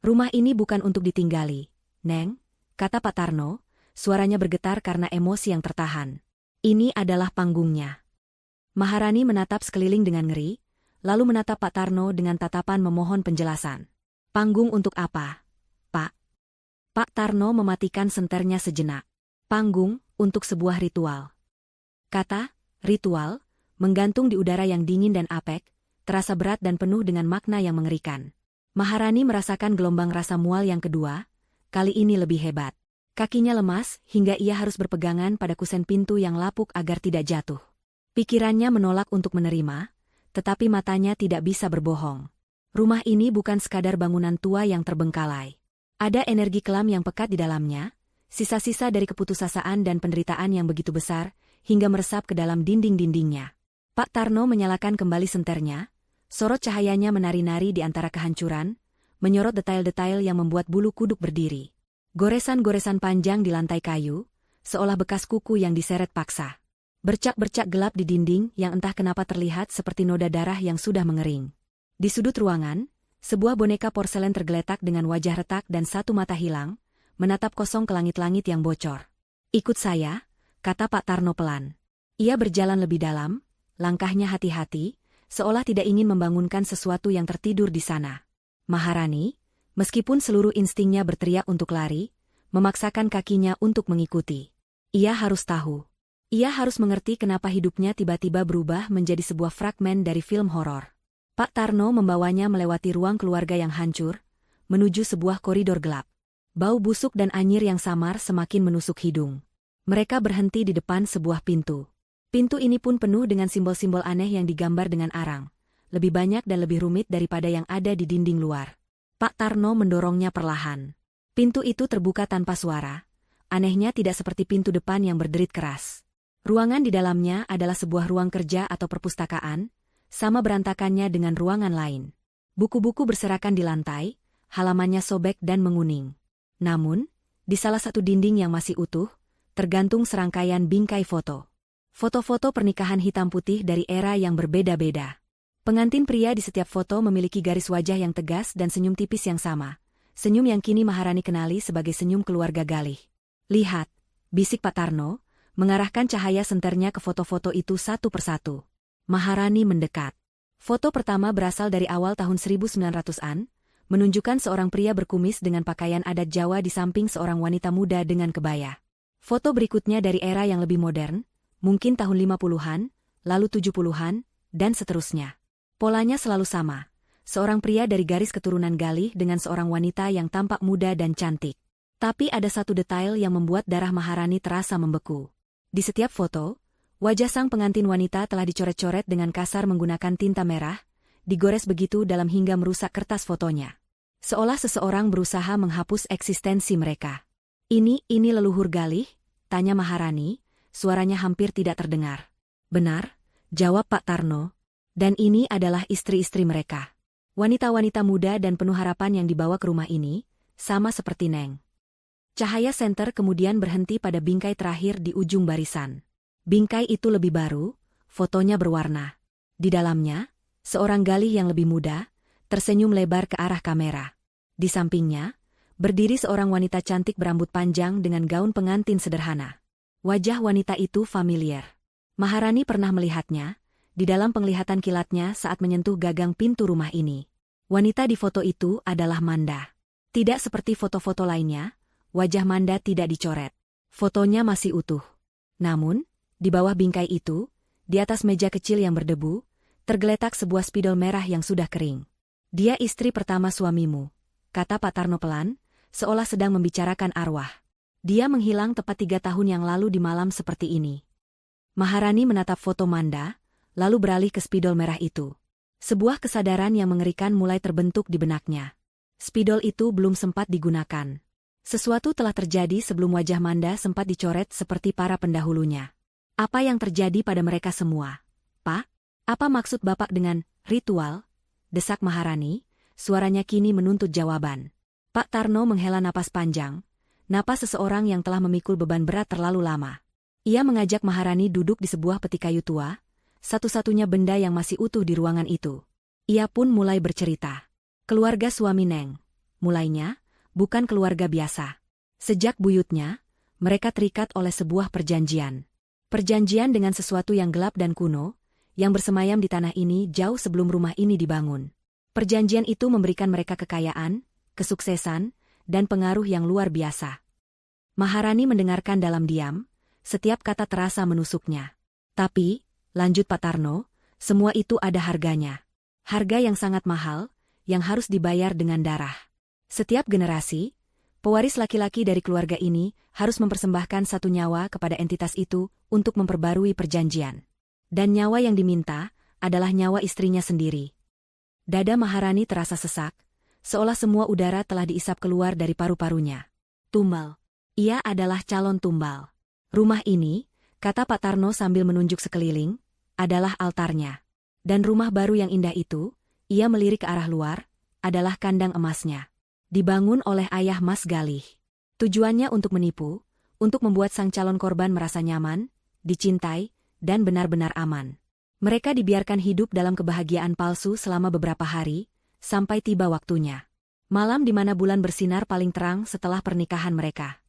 Rumah ini bukan untuk ditinggali, Neng, kata Pak Tarno, suaranya bergetar karena emosi yang tertahan. Ini adalah panggungnya. Maharani menatap sekeliling dengan ngeri, lalu menatap Pak Tarno dengan tatapan memohon penjelasan. Panggung untuk apa, Pak? Pak Tarno mematikan senternya sejenak. Panggung untuk sebuah ritual. Kata, ritual, menggantung di udara yang dingin dan apek, terasa berat dan penuh dengan makna yang mengerikan. Maharani merasakan gelombang rasa mual yang kedua, kali ini lebih hebat. Kakinya lemas hingga ia harus berpegangan pada kusen pintu yang lapuk agar tidak jatuh. Pikirannya menolak untuk menerima, tetapi matanya tidak bisa berbohong. Rumah ini bukan sekadar bangunan tua yang terbengkalai. Ada energi kelam yang pekat di dalamnya, sisa-sisa dari keputusasaan dan penderitaan yang begitu besar, hingga meresap ke dalam dinding-dindingnya. Pak Tarno menyalakan kembali senternya, sorot cahayanya menari-nari di antara kehancuran, menyorot detail-detail yang membuat bulu kuduk berdiri. Goresan-goresan panjang di lantai kayu, seolah bekas kuku yang diseret paksa. Bercak-bercak gelap di dinding yang entah kenapa terlihat seperti noda darah yang sudah mengering. Di sudut ruangan, sebuah boneka porselen tergeletak dengan wajah retak dan satu mata hilang, menatap kosong ke langit-langit yang bocor. Ikut saya, kata Pak Tarno pelan. Ia berjalan lebih dalam, langkahnya hati-hati, seolah tidak ingin membangunkan sesuatu yang tertidur di sana. Maharani, meskipun seluruh instingnya berteriak untuk lari, memaksakan kakinya untuk mengikuti. Ia harus tahu. Ia harus mengerti kenapa hidupnya tiba-tiba berubah menjadi sebuah fragmen dari film horor. Pak Tarno membawanya melewati ruang keluarga yang hancur, menuju sebuah koridor gelap. Bau busuk dan anyir yang samar semakin menusuk hidung. Mereka berhenti di depan sebuah pintu. Pintu ini pun penuh dengan simbol-simbol aneh yang digambar dengan arang. Lebih banyak dan lebih rumit daripada yang ada di dinding luar. Pak Tarno mendorongnya perlahan. Pintu itu terbuka tanpa suara. Anehnya tidak seperti pintu depan yang berderit keras. Ruangan di dalamnya adalah sebuah ruang kerja atau perpustakaan, sama berantakannya dengan ruangan lain. Buku-buku berserakan di lantai, halamannya sobek dan menguning. Namun, di salah satu dinding yang masih utuh, tergantung serangkaian bingkai foto. Foto-foto pernikahan hitam putih dari era yang berbeda-beda. Pengantin pria di setiap foto memiliki garis wajah yang tegas dan senyum tipis yang sama. Senyum yang kini Maharani kenali sebagai senyum keluarga Galih. Lihat, bisik Pak Tarno, mengarahkan cahaya senternya ke foto-foto itu satu persatu. Maharani mendekat. Foto pertama berasal dari awal tahun 1900-an, menunjukkan seorang pria berkumis dengan pakaian adat Jawa di samping seorang wanita muda dengan kebaya. Foto berikutnya dari era yang lebih modern, mungkin tahun 50-an, lalu 70-an, dan seterusnya. Polanya selalu sama. Seorang pria dari garis keturunan Galih dengan seorang wanita yang tampak muda dan cantik. Tapi ada satu detail yang membuat darah Maharani terasa membeku. Di setiap foto, wajah sang pengantin wanita telah dicoret-coret dengan kasar menggunakan tinta merah, digores begitu dalam hingga merusak kertas fotonya. Seolah seseorang berusaha menghapus eksistensi mereka. Ini leluhur Galih? Tanya Maharani, suaranya hampir tidak terdengar. Benar, jawab Pak Tarno. Dan ini adalah istri-istri mereka. Wanita-wanita muda dan penuh harapan yang dibawa ke rumah ini, sama seperti Neng. Cahaya senter kemudian berhenti pada bingkai terakhir di ujung barisan. Bingkai itu lebih baru, fotonya berwarna. Di dalamnya, seorang Galih yang lebih muda, tersenyum lebar ke arah kamera. Di sampingnya, Berdiri seorang wanita cantik berambut panjang dengan gaun pengantin sederhana. Wajah wanita itu familiar. Maharani pernah melihatnya, di dalam penglihatan kilatnya saat menyentuh gagang pintu rumah ini. Wanita di foto itu adalah Manda. Tidak seperti foto-foto lainnya, wajah Manda tidak dicoret. Fotonya masih utuh. Namun, di bawah bingkai itu, di atas meja kecil yang berdebu, tergeletak sebuah spidol merah yang sudah kering. Dia istri pertama suamimu, kata Pak Tarno pelan, seolah sedang membicarakan arwah. Dia menghilang tepat 3 tahun yang lalu di malam seperti ini. Maharani menatap foto Manda, lalu beralih ke spidol merah itu. Sebuah kesadaran yang mengerikan mulai terbentuk di benaknya. Spidol itu belum sempat digunakan. Sesuatu telah terjadi sebelum wajah Manda sempat dicoret seperti para pendahulunya. Apa yang terjadi pada mereka semua? Pak? Apa maksud Bapak dengan ritual? Desak Maharani, suaranya kini menuntut jawaban. Pak Tarno menghela napas panjang, napas seseorang yang telah memikul beban berat terlalu lama. Ia mengajak Maharani duduk di sebuah peti kayu tua, satu-satunya benda yang masih utuh di ruangan itu. Ia pun mulai bercerita. Keluarga suami Neng. Mulainya, bukan keluarga biasa. Sejak buyutnya, mereka terikat oleh sebuah perjanjian. Perjanjian dengan sesuatu yang gelap dan kuno, yang bersemayam di tanah ini jauh sebelum rumah ini dibangun. Perjanjian itu memberikan mereka kekayaan, kesuksesan, dan pengaruh yang luar biasa. Maharani mendengarkan dalam diam, setiap kata terasa menusuknya. Tapi, lanjut Pak Tarno, semua itu ada harganya. Harga yang sangat mahal, yang harus dibayar dengan darah. Setiap generasi, pewaris laki-laki dari keluarga ini harus mempersembahkan satu nyawa kepada entitas itu untuk memperbarui perjanjian. Dan nyawa yang diminta adalah nyawa istrinya sendiri. Dada Maharani terasa sesak, seolah semua udara telah diisap keluar dari paru-parunya. Tumbal. Ia adalah calon tumbal. Rumah ini, kata Pak Tarno sambil menunjuk sekeliling, adalah altarnya. Dan rumah baru yang indah itu, ia melirik ke arah luar, adalah kandang emasnya. Dibangun oleh ayah Mas Galih. Tujuannya untuk menipu, untuk membuat sang calon korban merasa nyaman, dicintai, dan benar-benar aman. Mereka dibiarkan hidup dalam kebahagiaan palsu selama beberapa hari, sampai tiba waktunya. Malam di mana bulan bersinar paling terang setelah pernikahan mereka.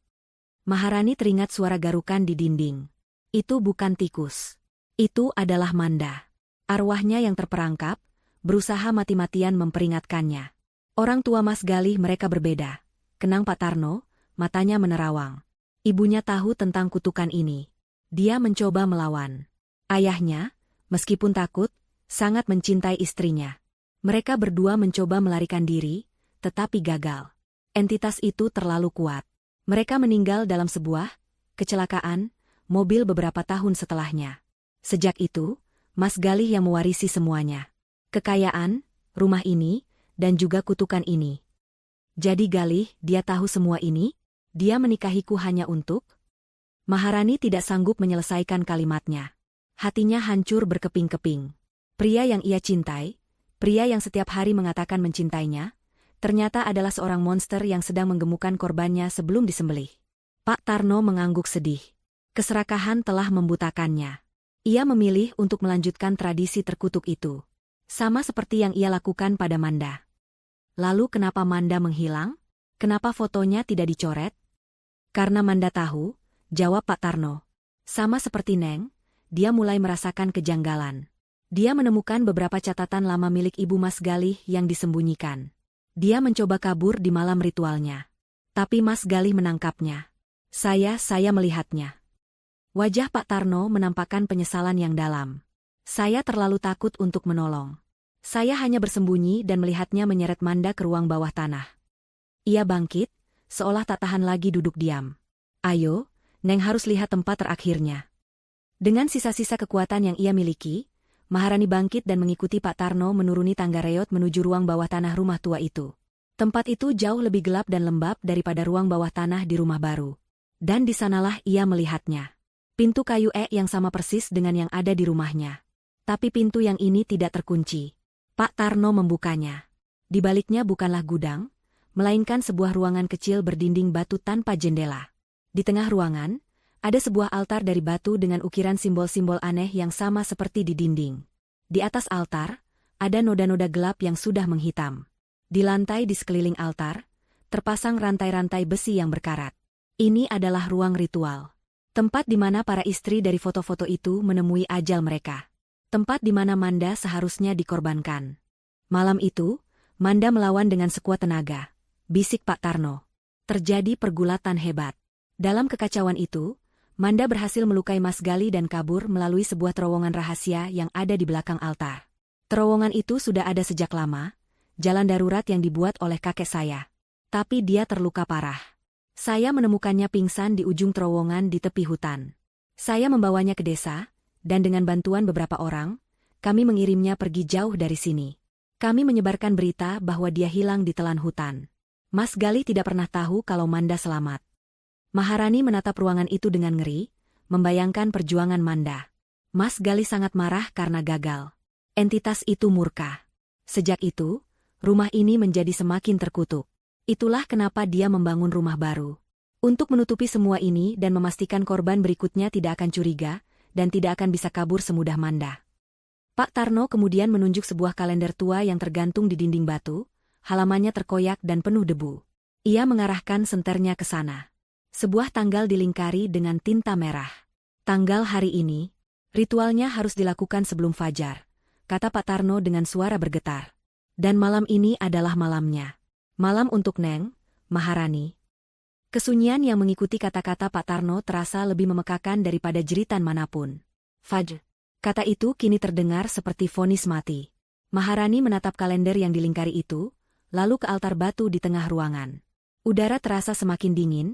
Maharani teringat suara garukan di dinding. Itu bukan tikus. Itu adalah Manda. Arwahnya yang terperangkap, berusaha mati-matian memperingatkannya. Orang tua Mas Galih mereka berbeda. Kenang Pak Tarno, matanya menerawang. Ibunya tahu tentang kutukan ini. Dia mencoba melawan. Ayahnya, meskipun takut, sangat mencintai istrinya. Mereka berdua mencoba melarikan diri, tetapi gagal. Entitas itu terlalu kuat. Mereka meninggal dalam sebuah kecelakaan mobil beberapa tahun setelahnya. Sejak itu, Mas Galih yang mewarisi semuanya. Kekayaan, rumah ini, dan juga kutukan ini. Jadi Galih, dia tahu semua ini? Dia menikahiku hanya untuk? Maharani tidak sanggup menyelesaikan kalimatnya. Hatinya hancur berkeping-keping. Pria yang ia cintai, pria yang setiap hari mengatakan mencintainya, ternyata adalah seorang monster yang sedang menggemukkan korbannya sebelum disembelih. Pak Tarno mengangguk sedih. Keserakahan telah membutakannya. Ia memilih untuk melanjutkan tradisi terkutuk itu. Sama seperti yang ia lakukan pada Manda. Lalu kenapa Manda menghilang? Kenapa fotonya tidak dicoret? Karena Manda tahu, jawab Pak Tarno. Sama seperti Neng, dia mulai merasakan kejanggalan. Dia menemukan beberapa catatan lama milik Ibu Mas Galih yang disembunyikan. Dia mencoba kabur di malam ritualnya. Tapi Mas Galih menangkapnya. Saya melihatnya. Wajah Pak Tarno menampakkan penyesalan yang dalam. Saya terlalu takut untuk menolong. Saya hanya bersembunyi dan melihatnya menyeret Manda ke ruang bawah tanah. Ia bangkit, seolah tak tahan lagi duduk diam. Ayo, Neng harus lihat tempat terakhirnya. Dengan sisa-sisa kekuatan yang ia miliki, Maharani bangkit dan mengikuti Pak Tarno menuruni tangga reot menuju ruang bawah tanah rumah tua itu. Tempat itu jauh lebih gelap dan lembab daripada ruang bawah tanah di rumah baru. Dan di sanalah ia melihatnya. Pintu kayu yang sama persis dengan yang ada di rumahnya. Tapi pintu yang ini tidak terkunci. Pak Tarno membukanya. Di baliknya bukanlah gudang, melainkan sebuah ruangan kecil berdinding batu tanpa jendela. Di tengah ruangan, ada sebuah altar dari batu dengan ukiran simbol-simbol aneh yang sama seperti di dinding. Di atas altar, ada noda-noda gelap yang sudah menghitam. Di lantai di sekeliling altar, terpasang rantai-rantai besi yang berkarat. Ini adalah ruang ritual. Tempat di mana para istri dari foto-foto itu menemui ajal mereka. Tempat di mana Manda seharusnya dikorbankan. Malam itu, Manda melawan dengan sekuat tenaga. Bisik Pak Tarno. Terjadi pergulatan hebat. Dalam kekacauan itu, Manda berhasil melukai Mas Gali dan kabur melalui sebuah terowongan rahasia yang ada di belakang altar. Terowongan itu sudah ada sejak lama, jalan darurat yang dibuat oleh kakek saya. Tapi dia terluka parah. Saya menemukannya pingsan di ujung terowongan di tepi hutan. Saya membawanya ke desa, dan dengan bantuan beberapa orang, kami mengirimnya pergi jauh dari sini. Kami menyebarkan berita bahwa dia hilang di telan hutan. Mas Gali tidak pernah tahu kalau Manda selamat. Maharani menatap ruangan itu dengan ngeri, membayangkan perjuangan Manda. Mas Gali sangat marah karena gagal. Entitas itu murka. Sejak itu, rumah ini menjadi semakin terkutuk. Itulah kenapa dia membangun rumah baru. Untuk menutupi semua ini dan memastikan korban berikutnya tidak akan curiga, dan tidak akan bisa kabur semudah Manda. Pak Tarno kemudian menunjuk sebuah kalender tua yang tergantung di dinding batu, halamannya terkoyak dan penuh debu. Ia mengarahkan senternya ke sana. Sebuah tanggal dilingkari dengan tinta merah. Tanggal hari ini, ritualnya harus dilakukan sebelum fajar, kata Pak Tarno dengan suara bergetar. Dan malam ini adalah malamnya. Malam untuk Neng, Maharani. Kesunyian yang mengikuti kata-kata Pak Tarno terasa lebih memekakan daripada jeritan manapun. Fajr. Kata itu kini terdengar seperti vonis mati. Maharani menatap kalender yang dilingkari itu, lalu ke altar batu di tengah ruangan. Udara terasa semakin dingin,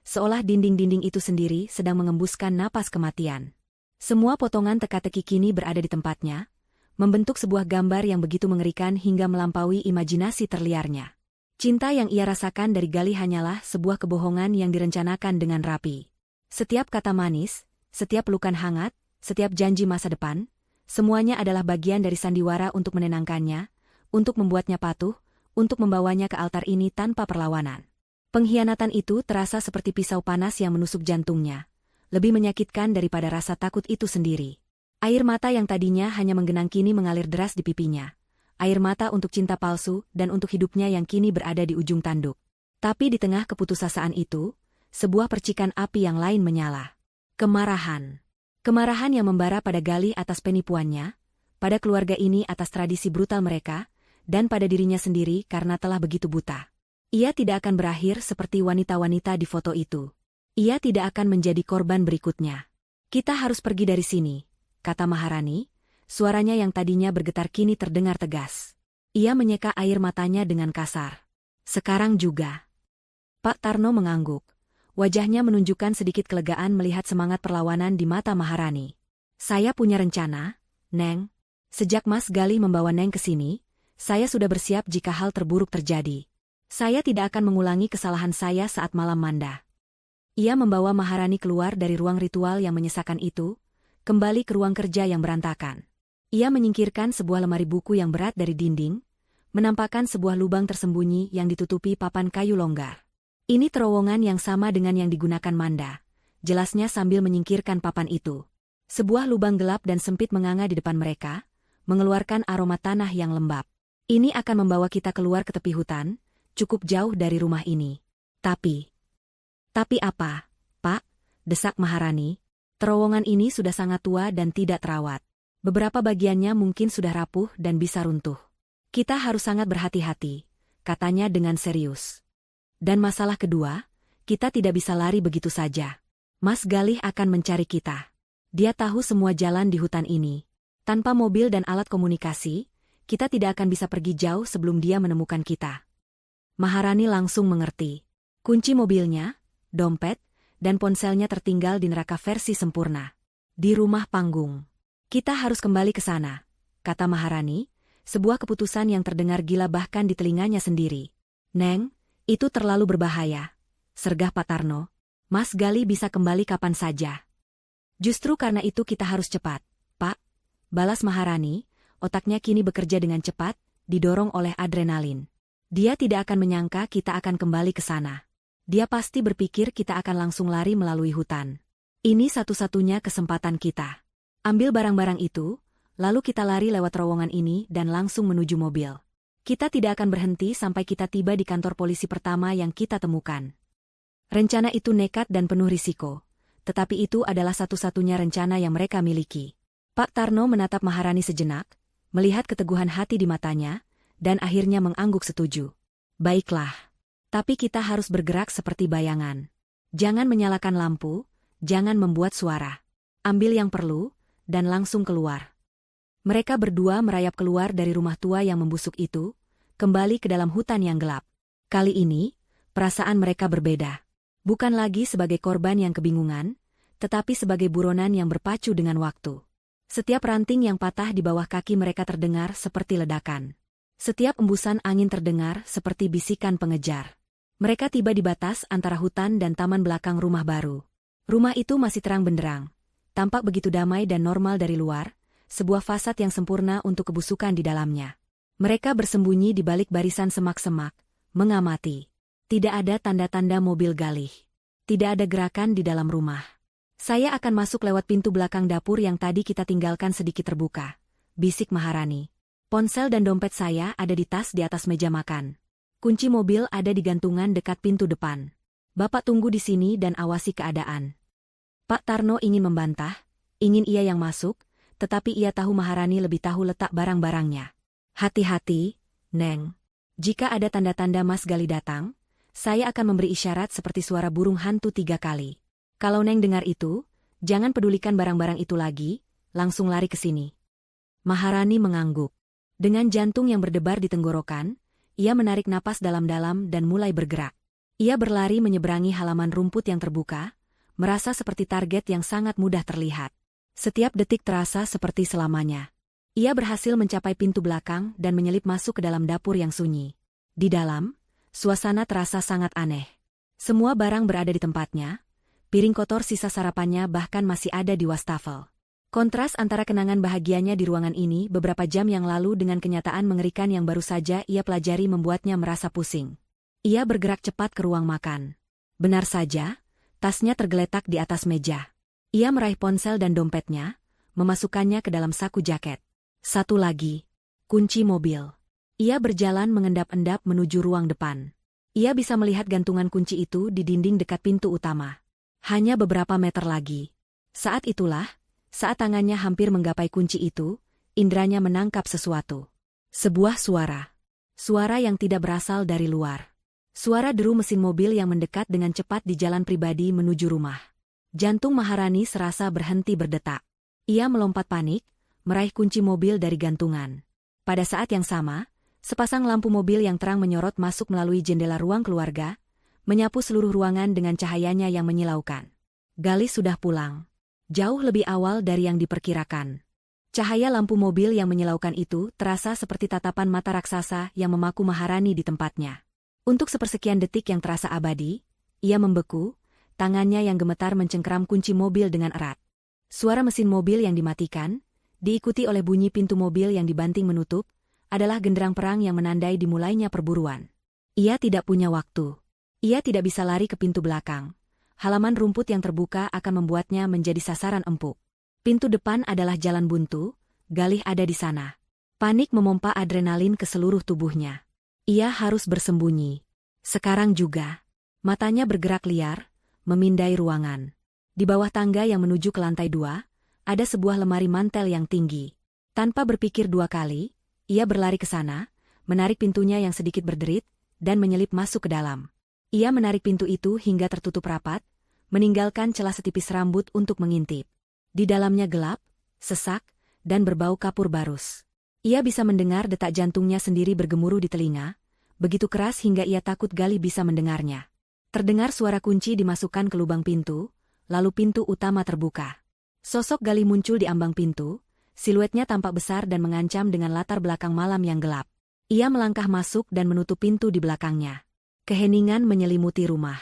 seolah dinding-dinding itu sendiri sedang mengembuskan napas kematian. Semua potongan teka-teki kini berada di tempatnya, membentuk sebuah gambar yang begitu mengerikan hingga melampaui imajinasi terliarnya. Cinta yang ia rasakan dari Gali hanyalah sebuah kebohongan yang direncanakan dengan rapi. Setiap kata manis, setiap pelukan hangat, setiap janji masa depan, semuanya adalah bagian dari sandiwara untuk menenangkannya, untuk membuatnya patuh, untuk membawanya ke altar ini tanpa perlawanan. Pengkhianatan itu terasa seperti pisau panas yang menusuk jantungnya, lebih menyakitkan daripada rasa takut itu sendiri. Air mata yang tadinya hanya menggenang kini mengalir deras di pipinya. Air mata untuk cinta palsu dan untuk hidupnya yang kini berada di ujung tanduk. Tapi di tengah keputusasaan itu, sebuah percikan api yang lain menyala. Kemarahan. Kemarahan yang membara pada Gali atas penipuannya, pada keluarga ini atas tradisi brutal mereka, dan pada dirinya sendiri karena telah begitu buta. Ia tidak akan berakhir seperti wanita-wanita di foto itu. Ia tidak akan menjadi korban berikutnya. Kita harus pergi dari sini, kata Maharani. Suaranya yang tadinya bergetar kini terdengar tegas. Ia menyeka air matanya dengan kasar. Sekarang juga. Pak Tarno mengangguk. Wajahnya menunjukkan sedikit kelegaan melihat semangat perlawanan di mata Maharani. Saya punya rencana, Neng. Sejak Mas Gali membawa Neng ke sini, saya sudah bersiap jika hal terburuk terjadi. Saya tidak akan mengulangi kesalahan saya saat malam Manda. Ia membawa Maharani keluar dari ruang ritual yang menyesakan itu, kembali ke ruang kerja yang berantakan. Ia menyingkirkan sebuah lemari buku yang berat dari dinding, menampakkan sebuah lubang tersembunyi yang ditutupi papan kayu longgar. Ini terowongan yang sama dengan yang digunakan Manda, jelasnya sambil menyingkirkan papan itu. Sebuah lubang gelap dan sempit menganga di depan mereka, mengeluarkan aroma tanah yang lembab. Ini akan membawa kita keluar ke tepi hutan, cukup jauh dari rumah ini. Tapi apa, Pak? Desak Maharani. Terowongan ini sudah sangat tua dan tidak terawat. Beberapa bagiannya mungkin sudah rapuh dan bisa runtuh. Kita harus sangat berhati-hati, katanya dengan serius. Dan masalah kedua, kita tidak bisa lari begitu saja. Mas Galih akan mencari kita. Dia tahu semua jalan di hutan ini. Tanpa mobil dan alat komunikasi, kita tidak akan bisa pergi jauh sebelum dia menemukan kita. Maharani langsung mengerti. Kunci mobilnya, dompet, dan ponselnya tertinggal di neraka versi sempurna. Di rumah panggung. Kita harus kembali ke sana, kata Maharani, sebuah keputusan yang terdengar gila bahkan di telinganya sendiri. Neng, itu terlalu berbahaya, sergah Pak Tarno. Mas Gali bisa kembali kapan saja. Justru karena itu kita harus cepat, Pak, balas Maharani, otaknya kini bekerja dengan cepat, didorong oleh adrenalin. Dia tidak akan menyangka kita akan kembali ke sana. Dia pasti berpikir kita akan langsung lari melalui hutan. Ini satu-satunya kesempatan kita. Ambil barang-barang itu, lalu kita lari lewat terowongan ini dan langsung menuju mobil. Kita tidak akan berhenti sampai kita tiba di kantor polisi pertama yang kita temukan. Rencana itu nekat dan penuh risiko, tetapi itu adalah satu-satunya rencana yang mereka miliki. Pak Tarno menatap Maharani sejenak, melihat keteguhan hati di matanya, dan akhirnya mengangguk setuju. Baiklah. Tapi kita harus bergerak seperti bayangan. Jangan menyalakan lampu, jangan membuat suara. Ambil yang perlu, dan langsung keluar. Mereka berdua merayap keluar dari rumah tua yang membusuk itu, kembali ke dalam hutan yang gelap. Kali ini, perasaan mereka berbeda. Bukan lagi sebagai korban yang kebingungan, tetapi sebagai buronan yang berpacu dengan waktu. Setiap ranting yang patah di bawah kaki mereka terdengar seperti ledakan. Setiap embusan angin terdengar seperti bisikan pengejar. Mereka tiba di batas antara hutan dan taman belakang rumah baru. Rumah itu masih terang benderang, tampak begitu damai dan normal dari luar, sebuah fasad yang sempurna untuk kebusukan di dalamnya. Mereka bersembunyi di balik barisan semak-semak, mengamati. Tidak ada tanda-tanda mobil galih. Tidak ada gerakan di dalam rumah. Saya akan masuk lewat pintu belakang dapur yang tadi kita tinggalkan sedikit terbuka, bisik Maharani. Ponsel dan dompet saya ada di tas di atas meja makan. Kunci mobil ada di gantungan dekat pintu depan. Bapak tunggu di sini dan awasi keadaan. Pak Tarno ingin membantah, ingin ia yang masuk, tetapi ia tahu Maharani lebih tahu letak barang-barangnya. Hati-hati, Neng. Jika ada tanda-tanda Mas Gali datang, saya akan memberi isyarat seperti suara burung hantu 3 kali. Kalau Neng dengar itu, jangan pedulikan barang-barang itu lagi, langsung lari ke sini. Maharani mengangguk. Dengan jantung yang berdebar di tenggorokan, ia menarik napas dalam-dalam dan mulai bergerak. Ia berlari menyeberangi halaman rumput yang terbuka, merasa seperti target yang sangat mudah terlihat. Setiap detik terasa seperti selamanya. Ia berhasil mencapai pintu belakang dan menyelip masuk ke dalam dapur yang sunyi. Di dalam, suasana terasa sangat aneh. Semua barang berada di tempatnya, piring kotor sisa sarapannya bahkan masih ada di wastafel. Kontras antara kenangan bahagianya di ruangan ini beberapa jam yang lalu dengan kenyataan mengerikan yang baru saja ia pelajari membuatnya merasa pusing. Ia bergerak cepat ke ruang makan. Benar saja, tasnya tergeletak di atas meja. Ia meraih ponsel dan dompetnya, memasukkannya ke dalam saku jaket. Satu lagi, kunci mobil. Ia berjalan mengendap-endap menuju ruang depan. Ia bisa melihat gantungan kunci itu di dinding dekat pintu utama. Hanya beberapa meter lagi. Saat itulah, saat tangannya hampir menggapai kunci itu, indranya menangkap sesuatu. Sebuah suara. Suara yang tidak berasal dari luar. Suara deru mesin mobil yang mendekat dengan cepat di jalan pribadi menuju rumah. Jantung Maharani serasa berhenti berdetak. Ia melompat panik, meraih kunci mobil dari gantungan. Pada saat yang sama, sepasang lampu mobil yang terang menyorot masuk melalui jendela ruang keluarga, menyapu seluruh ruangan dengan cahayanya yang menyilaukan. Gali sudah pulang. Jauh lebih awal dari yang diperkirakan. Cahaya lampu mobil yang menyilaukan itu terasa seperti tatapan mata raksasa yang memaku Maharani di tempatnya. Untuk sepersekian detik yang terasa abadi, ia membeku, tangannya yang gemetar mencengkeram kunci mobil dengan erat. Suara mesin mobil yang dimatikan, diikuti oleh bunyi pintu mobil yang dibanting menutup, adalah genderang perang yang menandai dimulainya perburuan. Ia tidak punya waktu. Ia tidak bisa lari ke pintu belakang. Halaman rumput yang terbuka akan membuatnya menjadi sasaran empuk. Pintu depan adalah jalan buntu, Galih ada di sana. Panik memompa adrenalin ke seluruh tubuhnya. Ia harus bersembunyi. Sekarang juga. Matanya bergerak liar, memindai ruangan. Di bawah tangga yang menuju ke lantai 2, ada sebuah lemari mantel yang tinggi. Tanpa berpikir 2 kali, ia berlari ke sana, menarik pintunya yang sedikit berderit, dan menyelip masuk ke dalam. Ia menarik pintu itu hingga tertutup rapat, meninggalkan celah setipis rambut untuk mengintip. Di dalamnya gelap, sesak, dan berbau kapur barus. Ia bisa mendengar detak jantungnya sendiri bergemuruh di telinga, begitu keras hingga ia takut Gali bisa mendengarnya. Terdengar suara kunci dimasukkan ke lubang pintu, lalu pintu utama terbuka. Sosok Gali muncul di ambang pintu, siluetnya tampak besar dan mengancam dengan latar belakang malam yang gelap. Ia melangkah masuk dan menutup pintu di belakangnya. Keheningan menyelimuti rumah.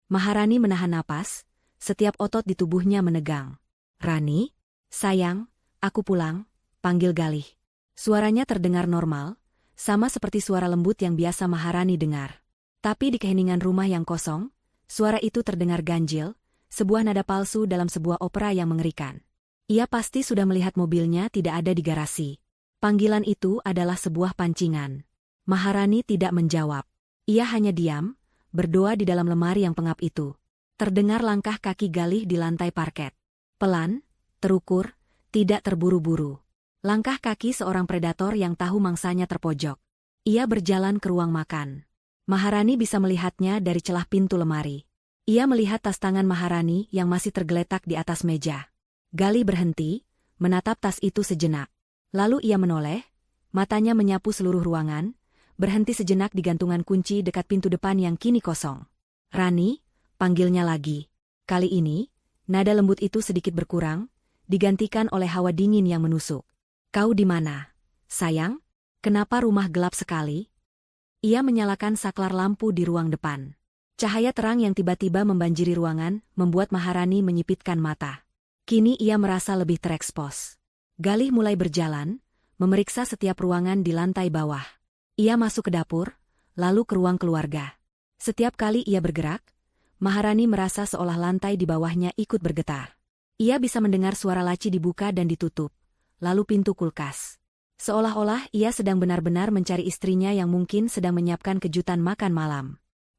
Maharani menahan napas, setiap otot di tubuhnya menegang. "Rani, sayang, aku pulang," panggil Galih. Suaranya terdengar normal, sama seperti suara lembut yang biasa Maharani dengar. Tapi di keheningan rumah yang kosong, suara itu terdengar ganjil, sebuah nada palsu dalam sebuah opera yang mengerikan. Ia pasti sudah melihat mobilnya tidak ada di garasi. Panggilan itu adalah sebuah pancingan. Maharani tidak menjawab. Ia hanya diam, berdoa di dalam lemari yang pengap itu. Terdengar langkah kaki Galih di lantai parket. Pelan, terukur, tidak terburu-buru. Langkah kaki seorang predator yang tahu mangsanya terpojok. Ia berjalan ke ruang makan. Maharani bisa melihatnya dari celah pintu lemari. Ia melihat tas tangan Maharani yang masih tergeletak di atas meja. Galih berhenti, menatap tas itu sejenak. Lalu ia menoleh, matanya menyapu seluruh ruangan, berhenti sejenak di gantungan kunci dekat pintu depan yang kini kosong. "Rani," panggilnya lagi. Kali ini, nada lembut itu sedikit berkurang, digantikan oleh hawa dingin yang menusuk. "Kau di mana, sayang? Kenapa rumah gelap sekali?" Ia menyalakan saklar lampu di ruang depan. Cahaya terang yang tiba-tiba membanjiri ruangan membuat Maharani menyipitkan mata. Kini ia merasa lebih terekspos. Galih mulai berjalan, memeriksa setiap ruangan di lantai bawah. Ia masuk ke dapur, lalu ke ruang keluarga. Setiap kali ia bergerak, Maharani merasa seolah lantai di bawahnya ikut bergetar. Ia bisa mendengar suara laci dibuka dan ditutup, lalu pintu kulkas. Seolah-olah ia sedang benar-benar mencari istrinya yang mungkin sedang menyiapkan kejutan makan malam.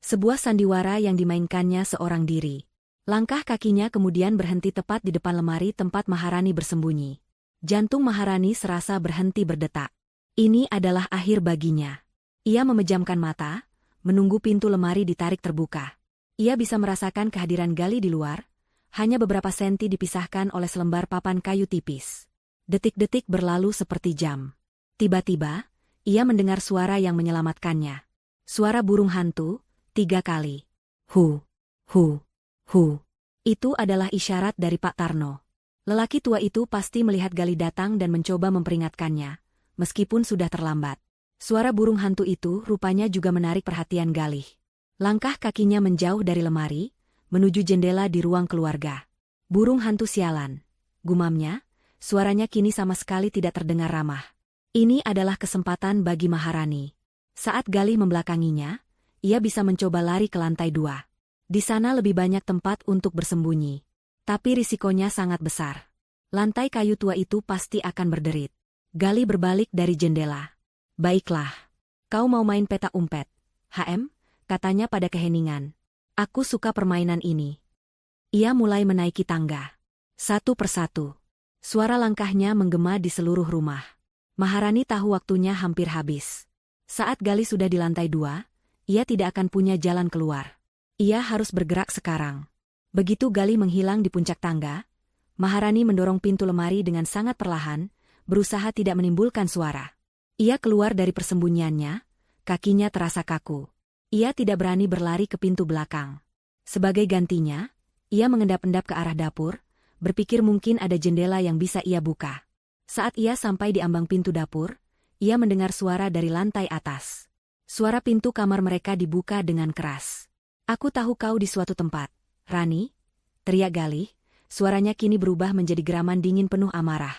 Sebuah sandiwara yang dimainkannya seorang diri. Langkah kakinya kemudian berhenti tepat di depan lemari tempat Maharani bersembunyi. Jantung Maharani serasa berhenti berdetak. Ini adalah akhir baginya. Ia memejamkan mata, menunggu pintu lemari ditarik terbuka. Ia bisa merasakan kehadiran Galih di luar, hanya beberapa senti dipisahkan oleh selembar papan kayu tipis. Detik-detik berlalu seperti jam. Tiba-tiba, ia mendengar suara yang menyelamatkannya. Suara burung hantu, 3 kali. Hu, hu, hu. Itu adalah isyarat dari Pak Tarno. Lelaki tua itu pasti melihat Galih datang dan mencoba memperingatkannya, meskipun sudah terlambat. Suara burung hantu itu rupanya juga menarik perhatian Galih. Langkah kakinya menjauh dari lemari, menuju jendela di ruang keluarga. "Burung hantu sialan," gumamnya. Suaranya kini sama sekali tidak terdengar ramah. Ini adalah kesempatan bagi Maharani. Saat Galih membelakanginya, ia bisa mencoba lari ke lantai 2. Di sana lebih banyak tempat untuk bersembunyi. Tapi risikonya sangat besar. Lantai kayu tua itu pasti akan berderit. Galih berbalik dari jendela. "Baiklah. Kau mau main peta umpet, HM?" katanya pada keheningan. "Aku suka permainan ini." Ia mulai menaiki tangga. Satu persatu. Suara langkahnya menggema di seluruh rumah. Maharani tahu waktunya hampir habis. Saat Galih sudah di lantai 2, ia tidak akan punya jalan keluar. Ia harus bergerak sekarang. Begitu Galih menghilang di puncak tangga, Maharani mendorong pintu lemari dengan sangat perlahan, berusaha tidak menimbulkan suara. Ia keluar dari persembunyiannya, kakinya terasa kaku. Ia tidak berani berlari ke pintu belakang. Sebagai gantinya, ia mengendap-endap ke arah dapur, berpikir mungkin ada jendela yang bisa ia buka. Saat ia sampai di ambang pintu dapur, ia mendengar suara dari lantai atas. Suara pintu kamar mereka dibuka dengan keras. "Aku tahu kau di suatu tempat, Rani," teriak Galih. Suaranya kini berubah menjadi geraman dingin penuh amarah.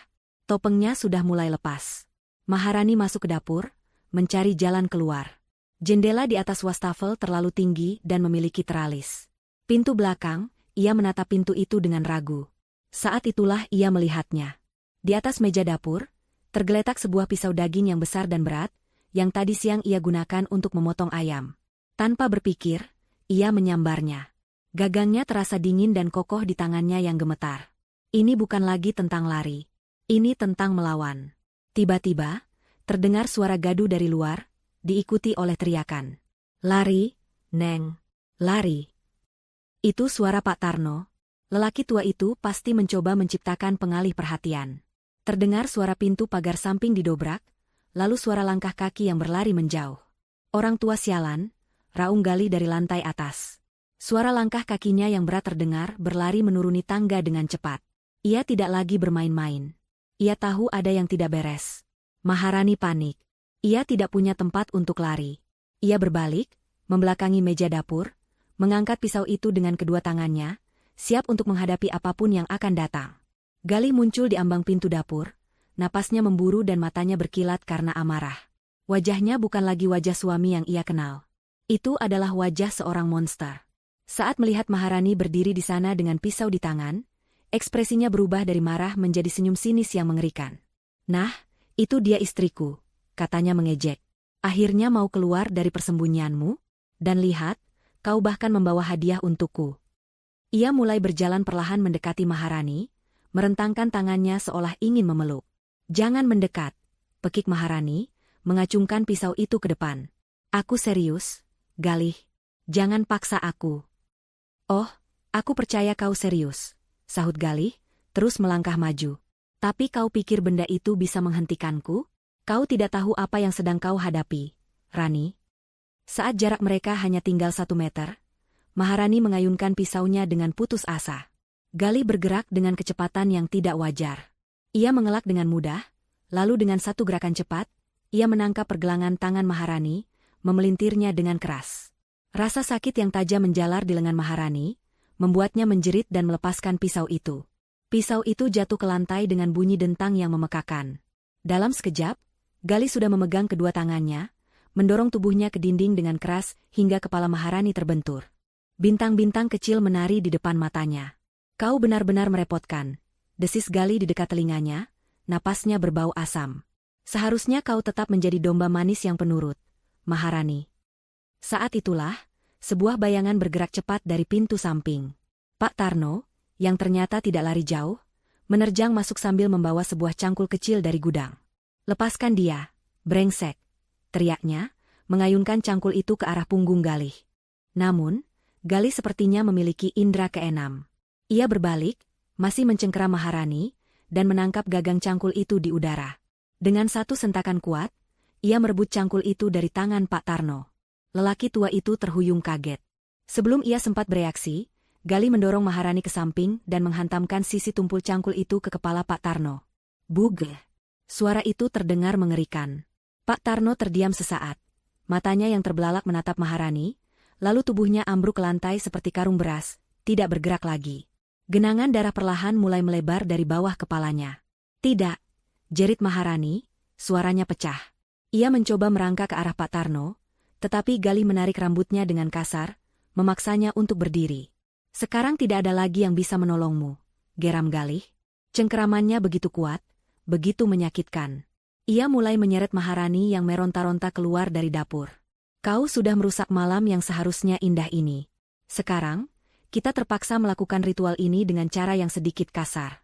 Topengnya sudah mulai lepas. Maharani masuk ke dapur, mencari jalan keluar. Jendela di atas wastafel terlalu tinggi dan memiliki teralis. Pintu belakang, ia menatap pintu itu dengan ragu. Saat itulah ia melihatnya. Di atas meja dapur, tergeletak sebuah pisau daging yang besar dan berat, yang tadi siang ia gunakan untuk memotong ayam. Tanpa berpikir, ia menyambarnya. Gagangnya terasa dingin dan kokoh di tangannya yang gemetar. Ini bukan lagi tentang lari. Ini tentang melawan. Tiba-tiba, terdengar suara gaduh dari luar, diikuti oleh teriakan. "Lari, Neng! Lari!" Itu suara Pak Tarno. Lelaki tua itu pasti mencoba menciptakan pengalih perhatian. Terdengar suara pintu pagar samping didobrak, lalu suara langkah kaki yang berlari menjauh. "Orang tua sialan," raung Galih dari lantai atas. Suara langkah kakinya yang berat terdengar berlari menuruni tangga dengan cepat. Ia tidak lagi bermain-main. Ia tahu ada yang tidak beres. Maharani panik. Ia tidak punya tempat untuk lari. Ia berbalik, membelakangi meja dapur, mengangkat pisau itu dengan kedua tangannya, siap untuk menghadapi apapun yang akan datang. Galih muncul di ambang pintu dapur, napasnya memburu dan matanya berkilat karena amarah. Wajahnya bukan lagi wajah suami yang ia kenal. Itu adalah wajah seorang monster. Saat melihat Maharani berdiri di sana dengan pisau di tangan, ekspresinya berubah dari marah menjadi senyum sinis yang mengerikan. "Nah, itu dia istriku," katanya mengejek. Akhirnya mau keluar dari persembunyianmu? Dan lihat, kau bahkan membawa hadiah untukku. Ia mulai berjalan perlahan mendekati Maharani, merentangkan tangannya seolah ingin memeluk. Jangan mendekat, pekik Maharani, mengacungkan pisau itu ke depan. Aku serius, Galih. Jangan paksa aku. Oh, aku percaya kau serius, sahut Galih, terus melangkah maju. Tapi kau pikir benda itu bisa menghentikanku? Kau tidak tahu apa yang sedang kau hadapi, Rani. Saat jarak mereka hanya tinggal 1 meter, Maharani mengayunkan pisaunya dengan putus asa. Galih bergerak dengan kecepatan yang tidak wajar. Ia mengelak dengan mudah, lalu dengan satu gerakan cepat, ia menangkap pergelangan tangan Maharani, memelintirnya dengan keras. Rasa sakit yang tajam menjalar di lengan Maharani, membuatnya menjerit dan melepaskan pisau itu. Pisau itu jatuh ke lantai dengan bunyi dentang yang memekakan. Dalam sekejap, Galih sudah memegang kedua tangannya, mendorong tubuhnya ke dinding dengan keras hingga kepala Maharani terbentur. Bintang-bintang kecil menari di depan matanya. Kau benar-benar merepotkan, desis Galih di dekat telinganya, napasnya berbau asam. Seharusnya kau tetap menjadi domba manis yang penurut, Maharani. Saat itulah, sebuah bayangan bergerak cepat dari pintu samping. Pak Tarno, yang ternyata tidak lari jauh, menerjang masuk sambil membawa sebuah cangkul kecil dari gudang. Lepaskan dia, brengsek, teriaknya, mengayunkan cangkul itu ke arah punggung Galih. Namun, Galih sepertinya memiliki indera keenam. Ia berbalik, masih mencengkeram Maharani, dan menangkap gagang cangkul itu di udara. Dengan satu sentakan kuat, ia merebut cangkul itu dari tangan Pak Tarno. Lelaki tua itu terhuyung kaget. Sebelum ia sempat bereaksi, Galih mendorong Maharani ke samping dan menghantamkan sisi tumpul cangkul itu ke kepala Pak Tarno. Bugh! Suara itu terdengar mengerikan. Pak Tarno terdiam sesaat. Matanya yang terbelalak menatap Maharani, lalu tubuhnya ambruk ke lantai seperti karung beras, tidak bergerak lagi. Genangan darah perlahan mulai melebar dari bawah kepalanya. Tidak! Jerit Maharani, suaranya pecah. Ia mencoba merangkak ke arah Pak Tarno, tetapi Galih menarik rambutnya dengan kasar, memaksanya untuk berdiri. Sekarang tidak ada lagi yang bisa menolongmu, geram Galih. Cengkeramannya begitu kuat, begitu menyakitkan. Ia mulai menyeret Maharani yang meronta-ronta keluar dari dapur. Kau sudah merusak malam yang seharusnya indah ini. Sekarang, kita terpaksa melakukan ritual ini dengan cara yang sedikit kasar.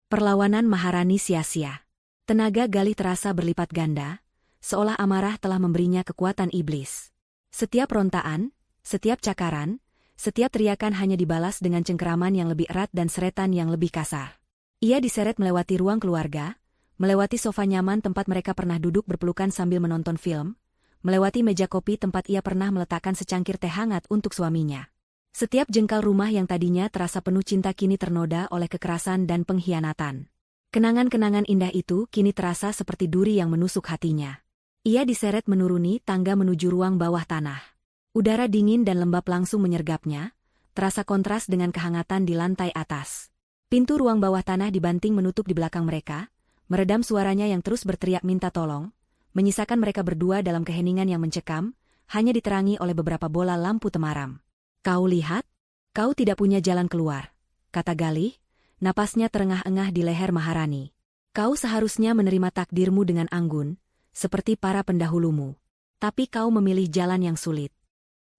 Perlawanan Maharani sia-sia. Tenaga Galih terasa berlipat ganda, seolah amarah telah memberinya kekuatan iblis. Setiap rontaan, setiap cakaran, setiap teriakan hanya dibalas dengan cengkeraman yang lebih erat dan seretan yang lebih kasar. Ia diseret melewati ruang keluarga, melewati sofa nyaman tempat mereka pernah duduk berpelukan sambil menonton film, melewati meja kopi tempat ia pernah meletakkan secangkir teh hangat untuk suaminya. Setiap jengkal rumah yang tadinya terasa penuh cinta kini ternoda oleh kekerasan dan pengkhianatan. Kenangan-kenangan indah itu kini terasa seperti duri yang menusuk hatinya. Ia diseret menuruni tangga menuju ruang bawah tanah. Udara dingin dan lembab langsung menyergapnya, terasa kontras dengan kehangatan di lantai atas. Pintu ruang bawah tanah dibanting menutup di belakang mereka, meredam suaranya yang terus berteriak minta tolong, menyisakan mereka berdua dalam keheningan yang mencekam, hanya diterangi oleh beberapa bola lampu temaram. Kau lihat? Kau tidak punya jalan keluar, kata Galih, napasnya terengah-engah di leher Maharani. Kau seharusnya menerima takdirmu dengan anggun, seperti para pendahulumu. Tapi kau memilih jalan yang sulit.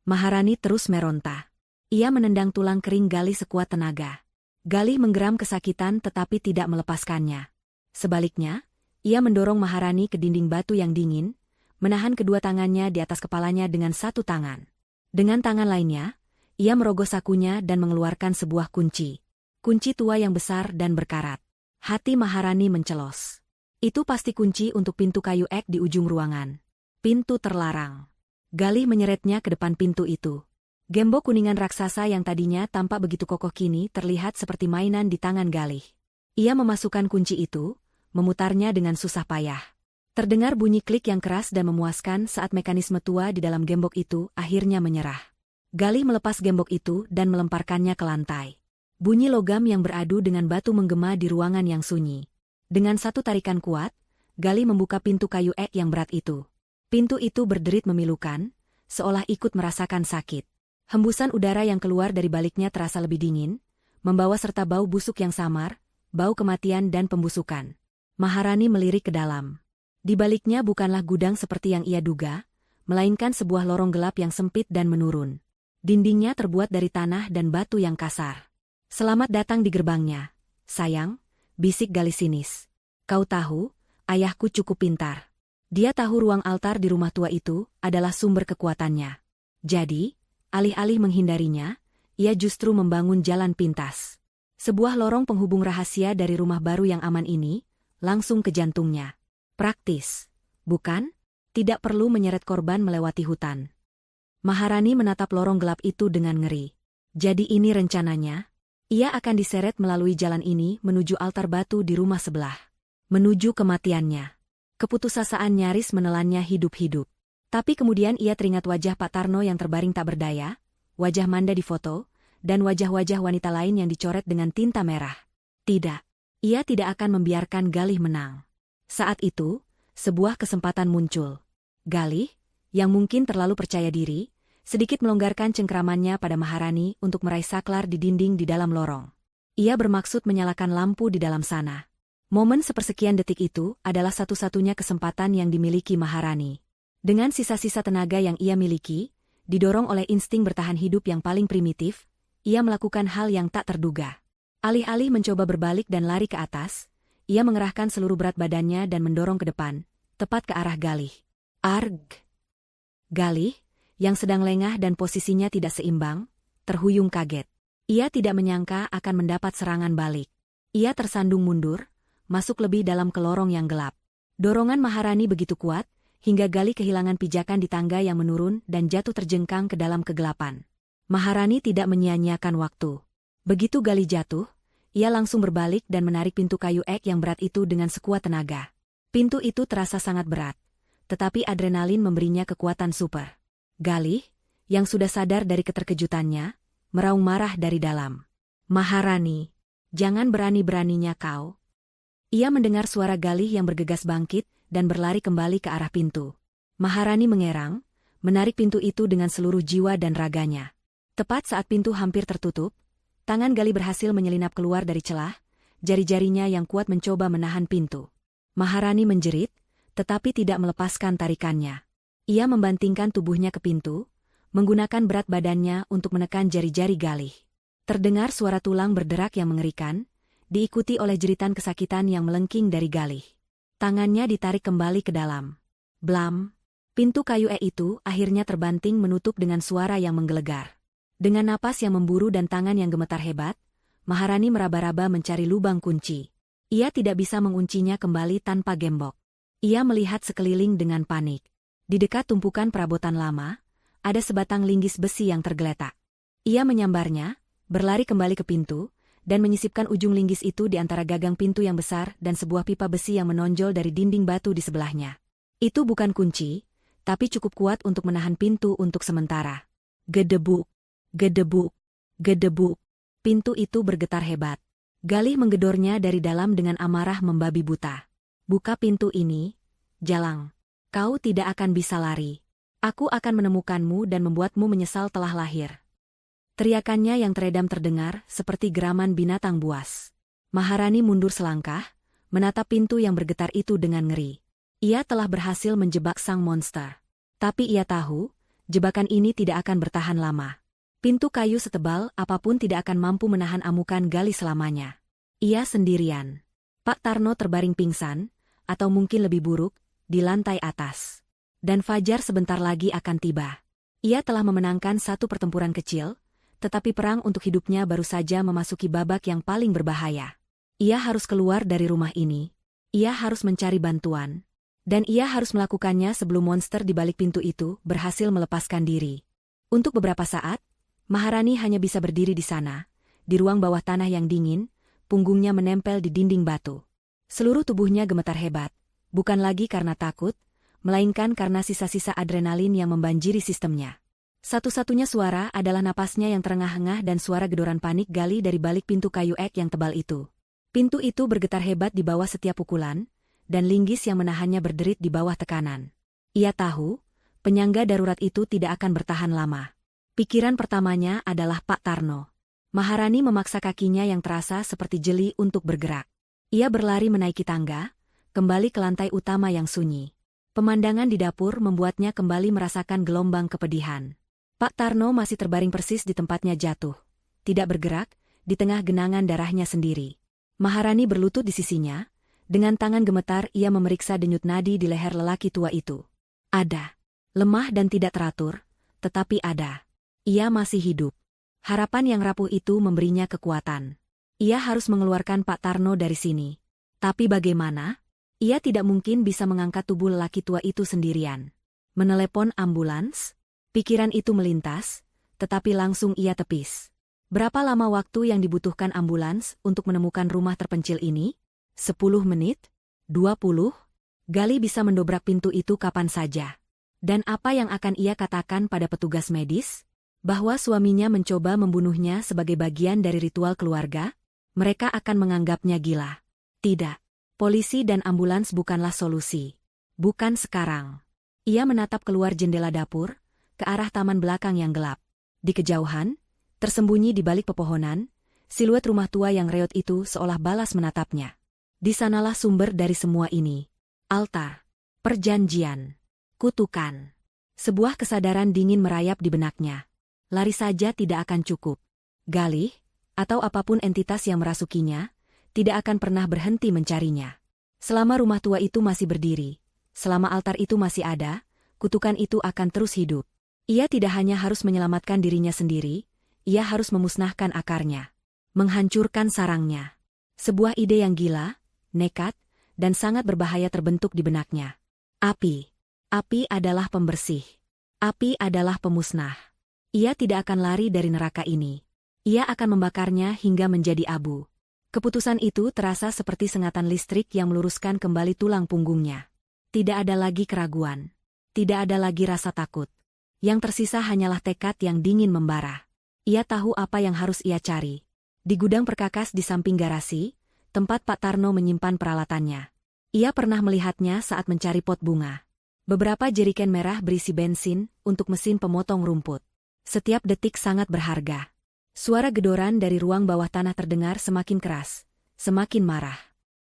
Maharani terus meronta. Ia menendang tulang kering Galih sekuat tenaga. Galih menggeram kesakitan tetapi tidak melepaskannya. Sebaliknya, ia mendorong Maharani ke dinding batu yang dingin, menahan kedua tangannya di atas kepalanya dengan satu tangan. Dengan tangan lainnya, ia merogoh sakunya dan mengeluarkan sebuah kunci. Kunci tua yang besar dan berkarat. Hati Maharani mencelos. Itu pasti kunci untuk pintu kayu ek di ujung ruangan. Pintu terlarang. Galih menyeretnya ke depan pintu itu. Gembok kuningan raksasa yang tadinya tampak begitu kokoh kini terlihat seperti mainan di tangan Galih. Ia memasukkan kunci itu, memutarnya dengan susah payah. Terdengar bunyi klik yang keras dan memuaskan saat mekanisme tua di dalam gembok itu akhirnya menyerah. Galih melepas gembok itu dan melemparkannya ke lantai. Bunyi logam yang beradu dengan batu menggema di ruangan yang sunyi. Dengan satu tarikan kuat, Galih membuka pintu kayu ek yang berat itu. Pintu itu berderit memilukan, seolah ikut merasakan sakit. Hembusan udara yang keluar dari baliknya terasa lebih dingin, membawa serta bau busuk yang samar, bau kematian dan pembusukan. Maharani melirik ke dalam. Di baliknya bukanlah gudang seperti yang ia duga, melainkan sebuah lorong gelap yang sempit dan menurun. Dindingnya terbuat dari tanah dan batu yang kasar. "Selamat datang di gerbangnya, sayang," bisik Galih sinis. "Kau tahu, ayahku cukup pintar. Dia tahu ruang altar di rumah tua itu adalah sumber kekuatannya. Jadi, alih-alih menghindarinya, ia justru membangun jalan pintas. Sebuah lorong penghubung rahasia dari rumah baru yang aman ini, langsung ke jantungnya. Praktis, bukan? Tidak perlu menyeret korban melewati hutan." Maharani menatap lorong gelap itu dengan ngeri. Jadi ini rencananya? Ia akan diseret melalui jalan ini menuju altar batu di rumah sebelah. Menuju kematiannya. Keputusasaan nyaris menelannya hidup-hidup. Tapi kemudian ia teringat wajah Pak Tarno yang terbaring tak berdaya, wajah Manda di foto, dan wajah-wajah wanita lain yang dicoret dengan tinta merah. Tidak. Ia tidak akan membiarkan Galih menang. Saat itu, sebuah kesempatan muncul. Galih, yang mungkin terlalu percaya diri, sedikit melonggarkan cengkeramannya pada Maharani untuk meraih saklar di dinding di dalam lorong. Ia bermaksud menyalakan lampu di dalam sana. Momen sepersekian detik itu adalah satu-satunya kesempatan yang dimiliki Maharani. Dengan sisa-sisa tenaga yang ia miliki, didorong oleh insting bertahan hidup yang paling primitif, ia melakukan hal yang tak terduga. Alih-alih mencoba berbalik dan lari ke atas, ia mengerahkan seluruh berat badannya dan mendorong ke depan, tepat ke arah Galih. Arg! Galih, yang sedang lengah dan posisinya tidak seimbang, terhuyung kaget. Ia tidak menyangka akan mendapat serangan balik. Ia tersandung mundur, masuk lebih dalam ke lorong yang gelap. Dorongan Maharani begitu kuat, hingga Galih kehilangan pijakan di tangga yang menurun dan jatuh terjengkang ke dalam kegelapan. Maharani tidak menyia-nyiakan waktu. Begitu Galih jatuh, ia langsung berbalik dan menarik pintu kayu ek yang berat itu dengan sekuat tenaga. Pintu itu terasa sangat berat, tetapi adrenalin memberinya kekuatan super. Galih, yang sudah sadar dari keterkejutannya, meraung marah dari dalam. "Maharani, jangan berani-beraninya kau." Ia mendengar suara Galih yang bergegas bangkit dan berlari kembali ke arah pintu. Maharani mengerang, menarik pintu itu dengan seluruh jiwa dan raganya. Tepat saat pintu hampir tertutup, tangan Galih berhasil menyelinap keluar dari celah, jari-jarinya yang kuat mencoba menahan pintu. Maharani menjerit, tetapi tidak melepaskan tarikannya. Ia membantingkan tubuhnya ke pintu, menggunakan berat badannya untuk menekan jari-jari Galih. Terdengar suara tulang berderak yang mengerikan, diikuti oleh jeritan kesakitan yang melengking dari Galih. Tangannya ditarik kembali ke dalam. Blam! Pintu kayu itu akhirnya terbanting menutup dengan suara yang menggelegar. Dengan napas yang memburu dan tangan yang gemetar hebat, Maharani meraba-raba mencari lubang kunci. Ia tidak bisa menguncinya kembali tanpa gembok. Ia melihat sekeliling dengan panik. Di dekat tumpukan perabotan lama, ada sebatang linggis besi yang tergeletak. Ia menyambarnya, berlari kembali ke pintu, dan menyisipkan ujung linggis itu di antara gagang pintu yang besar dan sebuah pipa besi yang menonjol dari dinding batu di sebelahnya. Itu bukan kunci, tapi cukup kuat untuk menahan pintu untuk sementara. Gedebuk, gedebuk, gedebuk. Pintu itu bergetar hebat. Galih menggedornya dari dalam dengan amarah membabi buta. "Buka pintu ini, Jalang. Kau tidak akan bisa lari. Aku akan menemukanmu dan membuatmu menyesal telah lahir." Teriakannya yang teredam terdengar seperti geraman binatang buas. Maharani mundur selangkah, menatap pintu yang bergetar itu dengan ngeri. Ia telah berhasil menjebak sang monster. Tapi ia tahu, jebakan ini tidak akan bertahan lama. Pintu kayu setebal apapun tidak akan mampu menahan amukan Galih selamanya. Ia sendirian. Pak Tarno terbaring pingsan, atau mungkin lebih buruk, di lantai atas. Dan fajar sebentar lagi akan tiba. Ia telah memenangkan satu pertempuran kecil, tetapi perang untuk hidupnya baru saja memasuki babak yang paling berbahaya. Ia harus keluar dari rumah ini. Ia harus mencari bantuan. Dan ia harus melakukannya sebelum monster di balik pintu itu berhasil melepaskan diri. Untuk beberapa saat, Maharani hanya bisa berdiri di sana, di ruang bawah tanah yang dingin, punggungnya menempel di dinding batu. Seluruh tubuhnya gemetar hebat, bukan lagi karena takut, melainkan karena sisa-sisa adrenalin yang membanjiri sistemnya. Satu-satunya suara adalah napasnya yang terengah-engah dan suara gedoran panik Galih dari balik pintu kayu ek yang tebal itu. Pintu itu bergetar hebat di bawah setiap pukulan, dan linggis yang menahannya berderit di bawah tekanan. Ia tahu, penyangga darurat itu tidak akan bertahan lama. Pikiran pertamanya adalah Pak Tarno. Maharani memaksa kakinya yang terasa seperti jeli untuk bergerak. Ia berlari menaiki tangga, kembali ke lantai utama yang sunyi. Pemandangan di dapur membuatnya kembali merasakan gelombang kepedihan. Pak Tarno masih terbaring persis di tempatnya jatuh. Tidak bergerak, di tengah genangan darahnya sendiri. Maharani berlutut di sisinya. Dengan tangan gemetar ia memeriksa denyut nadi di leher lelaki tua itu. Ada. Lemah dan tidak teratur, tetapi ada. Ia masih hidup. Harapan yang rapuh itu memberinya kekuatan. Ia harus mengeluarkan Pak Tarno dari sini. Tapi bagaimana? Ia tidak mungkin bisa mengangkat tubuh lelaki tua itu sendirian. Menelepon ambulans? Pikiran itu melintas, tetapi langsung ia tepis. Berapa lama waktu yang dibutuhkan ambulans untuk menemukan rumah terpencil ini? 10 menit? 20? Gali bisa mendobrak pintu itu kapan saja. Dan apa yang akan ia katakan pada petugas medis? Bahwa suaminya mencoba membunuhnya sebagai bagian dari ritual keluarga? Mereka akan menganggapnya gila. Tidak. Polisi dan ambulans bukanlah solusi. Bukan sekarang. Ia menatap keluar jendela dapur, ke arah taman belakang yang gelap. Di kejauhan, tersembunyi di balik pepohonan, siluet rumah tua yang reot itu seolah balas menatapnya. Di sanalah sumber dari semua ini. Altar. Perjanjian. Kutukan. Sebuah kesadaran dingin merayap di benaknya. Lari saja tidak akan cukup. Galih, atau apapun entitas yang merasukinya, tidak akan pernah berhenti mencarinya. Selama rumah tua itu masih berdiri, selama altar itu masih ada, kutukan itu akan terus hidup. Ia tidak hanya harus menyelamatkan dirinya sendiri, ia harus memusnahkan akarnya. Menghancurkan sarangnya. Sebuah ide yang gila, nekat, dan sangat berbahaya terbentuk di benaknya. Api. Api adalah pembersih. Api adalah pemusnah. Ia tidak akan lari dari neraka ini. Ia akan membakarnya hingga menjadi abu. Keputusan itu terasa seperti sengatan listrik yang meluruskan kembali tulang punggungnya. Tidak ada lagi keraguan. Tidak ada lagi rasa takut. Yang tersisa hanyalah tekad yang dingin membara. Ia tahu apa yang harus ia cari. Di gudang perkakas di samping garasi, tempat Pak Tarno menyimpan peralatannya. Ia pernah melihatnya saat mencari pot bunga. Beberapa jeriken merah berisi bensin untuk mesin pemotong rumput. Setiap detik sangat berharga. Suara gedoran dari ruang bawah tanah terdengar semakin keras, semakin marah.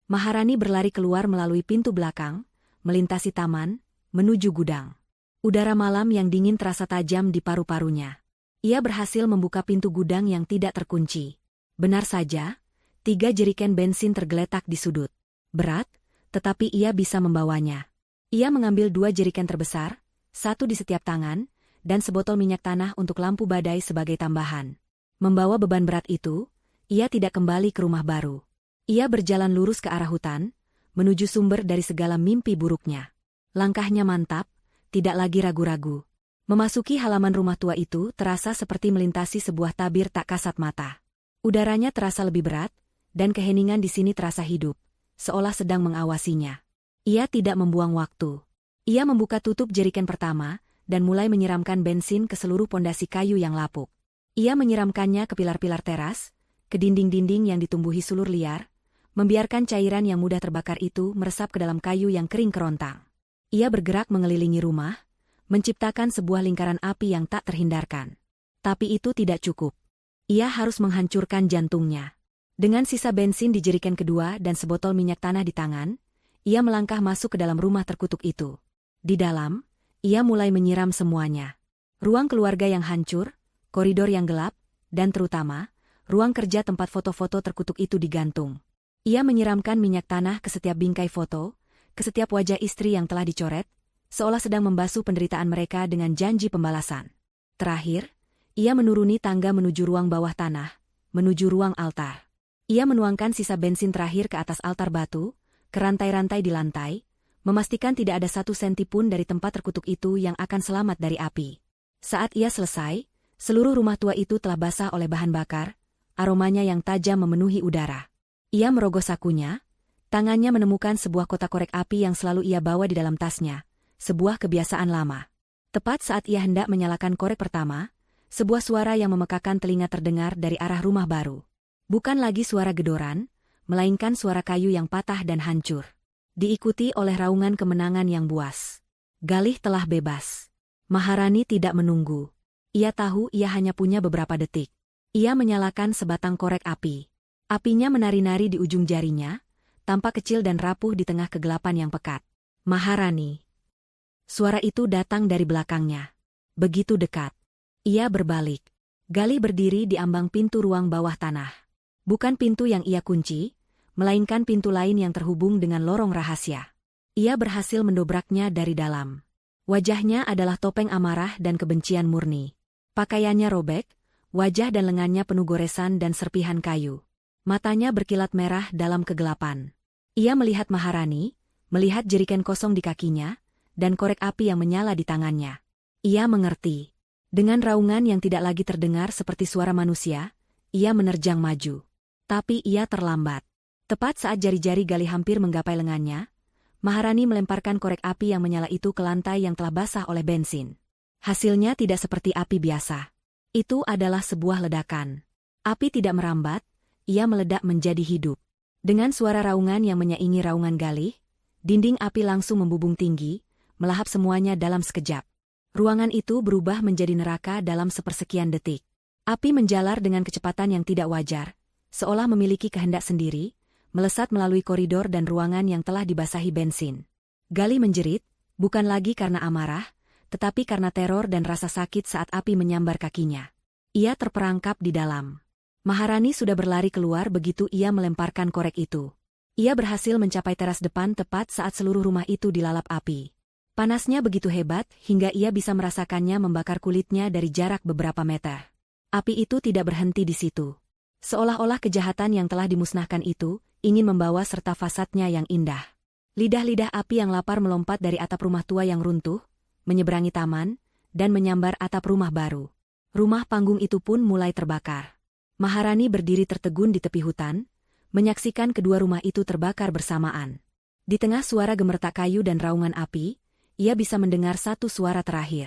Maharani berlari keluar melalui pintu belakang, melintasi taman, menuju gudang. Udara malam yang dingin terasa tajam di paru-parunya. Ia berhasil membuka pintu gudang yang tidak terkunci. Benar saja, 3 jeriken bensin tergeletak di sudut. Berat, tetapi ia bisa membawanya. Ia mengambil 2 jeriken terbesar, 1 di setiap tangan, dan sebotol minyak tanah untuk lampu badai sebagai tambahan. Membawa beban berat itu, ia tidak kembali ke rumah baru. Ia berjalan lurus ke arah hutan, menuju sumber dari segala mimpi buruknya. Langkahnya mantap, tidak lagi ragu-ragu. Memasuki halaman rumah tua itu terasa seperti melintasi sebuah tabir tak kasat mata. Udaranya terasa lebih berat, dan keheningan di sini terasa hidup, seolah sedang mengawasinya. Ia tidak membuang waktu. Ia membuka tutup jeriken pertama, dan mulai menyiramkan bensin ke seluruh pondasi kayu yang lapuk. Ia menyiramkannya ke pilar-pilar teras, ke dinding-dinding yang ditumbuhi sulur liar, membiarkan cairan yang mudah terbakar itu meresap ke dalam kayu yang kering kerontang. Ia bergerak mengelilingi rumah, menciptakan sebuah lingkaran api yang tak terhindarkan. Tapi itu tidak cukup. Ia harus menghancurkan jantungnya. Dengan sisa bensin di jeriken kedua dan sebotol minyak tanah di tangan, ia melangkah masuk ke dalam rumah terkutuk itu. Di dalam, ia mulai menyiram semuanya. Ruang keluarga yang hancur, koridor yang gelap, dan terutama, ruang kerja tempat foto-foto terkutuk itu digantung. Ia menyiramkan minyak tanah ke setiap bingkai foto, ke setiap wajah istri yang telah dicoret, seolah sedang membasuh penderitaan mereka dengan janji pembalasan. Terakhir, ia menuruni tangga menuju ruang bawah tanah, menuju ruang altar. Ia menuangkan sisa bensin terakhir ke atas altar batu, ke rantai-rantai di lantai, memastikan tidak ada 1 senti pun dari tempat terkutuk itu yang akan selamat dari api. Saat ia selesai, seluruh rumah tua itu telah basah oleh bahan bakar, aromanya yang tajam memenuhi udara. Ia merogoh sakunya, tangannya menemukan sebuah kotak korek api yang selalu ia bawa di dalam tasnya, sebuah kebiasaan lama. Tepat saat ia hendak menyalakan korek pertama, sebuah suara yang memekakan telinga terdengar dari arah rumah baru. Bukan lagi suara gedoran, melainkan suara kayu yang patah dan hancur. Diikuti oleh raungan kemenangan yang buas. Galih telah bebas. Maharani tidak menunggu. Ia tahu ia hanya punya beberapa detik. Ia menyalakan sebatang korek api. Apinya menari-nari di ujung jarinya, tampak kecil dan rapuh di tengah kegelapan yang pekat. Maharani. Suara itu datang dari belakangnya. Begitu dekat. Ia berbalik. Galih berdiri di ambang pintu ruang bawah tanah. Bukan pintu yang ia kunci, melainkan pintu lain yang terhubung dengan lorong rahasia. Ia berhasil mendobraknya dari dalam. Wajahnya adalah topeng amarah dan kebencian murni. Pakaiannya robek, wajah dan lengannya penuh goresan dan serpihan kayu. Matanya berkilat merah dalam kegelapan. Ia melihat Maharani, melihat jeriken kosong di kakinya, dan korek api yang menyala di tangannya. Ia mengerti. Dengan raungan yang tidak lagi terdengar seperti suara manusia, ia menerjang maju. Tapi ia terlambat. Tepat saat jari-jari Galih hampir menggapai lengannya, Maharani melemparkan korek api yang menyala itu ke lantai yang telah basah oleh bensin. Hasilnya tidak seperti api biasa. Itu adalah sebuah ledakan. Api tidak merambat, ia meledak menjadi hidup. Dengan suara raungan yang menyaingi raungan Galih, dinding api langsung membubung tinggi, melahap semuanya dalam sekejap. Ruangan itu berubah menjadi neraka dalam sepersekian detik. Api menjalar dengan kecepatan yang tidak wajar, seolah memiliki kehendak sendiri, melesat melalui koridor dan ruangan yang telah dibasahi bensin. Galih menjerit, bukan lagi karena amarah, tetapi karena teror dan rasa sakit saat api menyambar kakinya. Ia terperangkap di dalam. Maharani sudah berlari keluar begitu ia melemparkan korek itu. Ia berhasil mencapai teras depan tepat saat seluruh rumah itu dilalap api. Panasnya begitu hebat hingga ia bisa merasakannya membakar kulitnya dari jarak beberapa meter. Api itu tidak berhenti di situ. Seolah-olah kejahatan yang telah dimusnahkan itu ingin membawa serta fasadnya yang indah. Lidah-lidah api yang lapar melompat dari atap rumah tua yang runtuh, menyeberangi taman, dan menyambar atap rumah baru. Rumah panggung itu pun mulai terbakar. Maharani berdiri tertegun di tepi hutan, menyaksikan kedua rumah itu terbakar bersamaan. Di tengah suara gemertak kayu dan raungan api, ia bisa mendengar satu suara terakhir.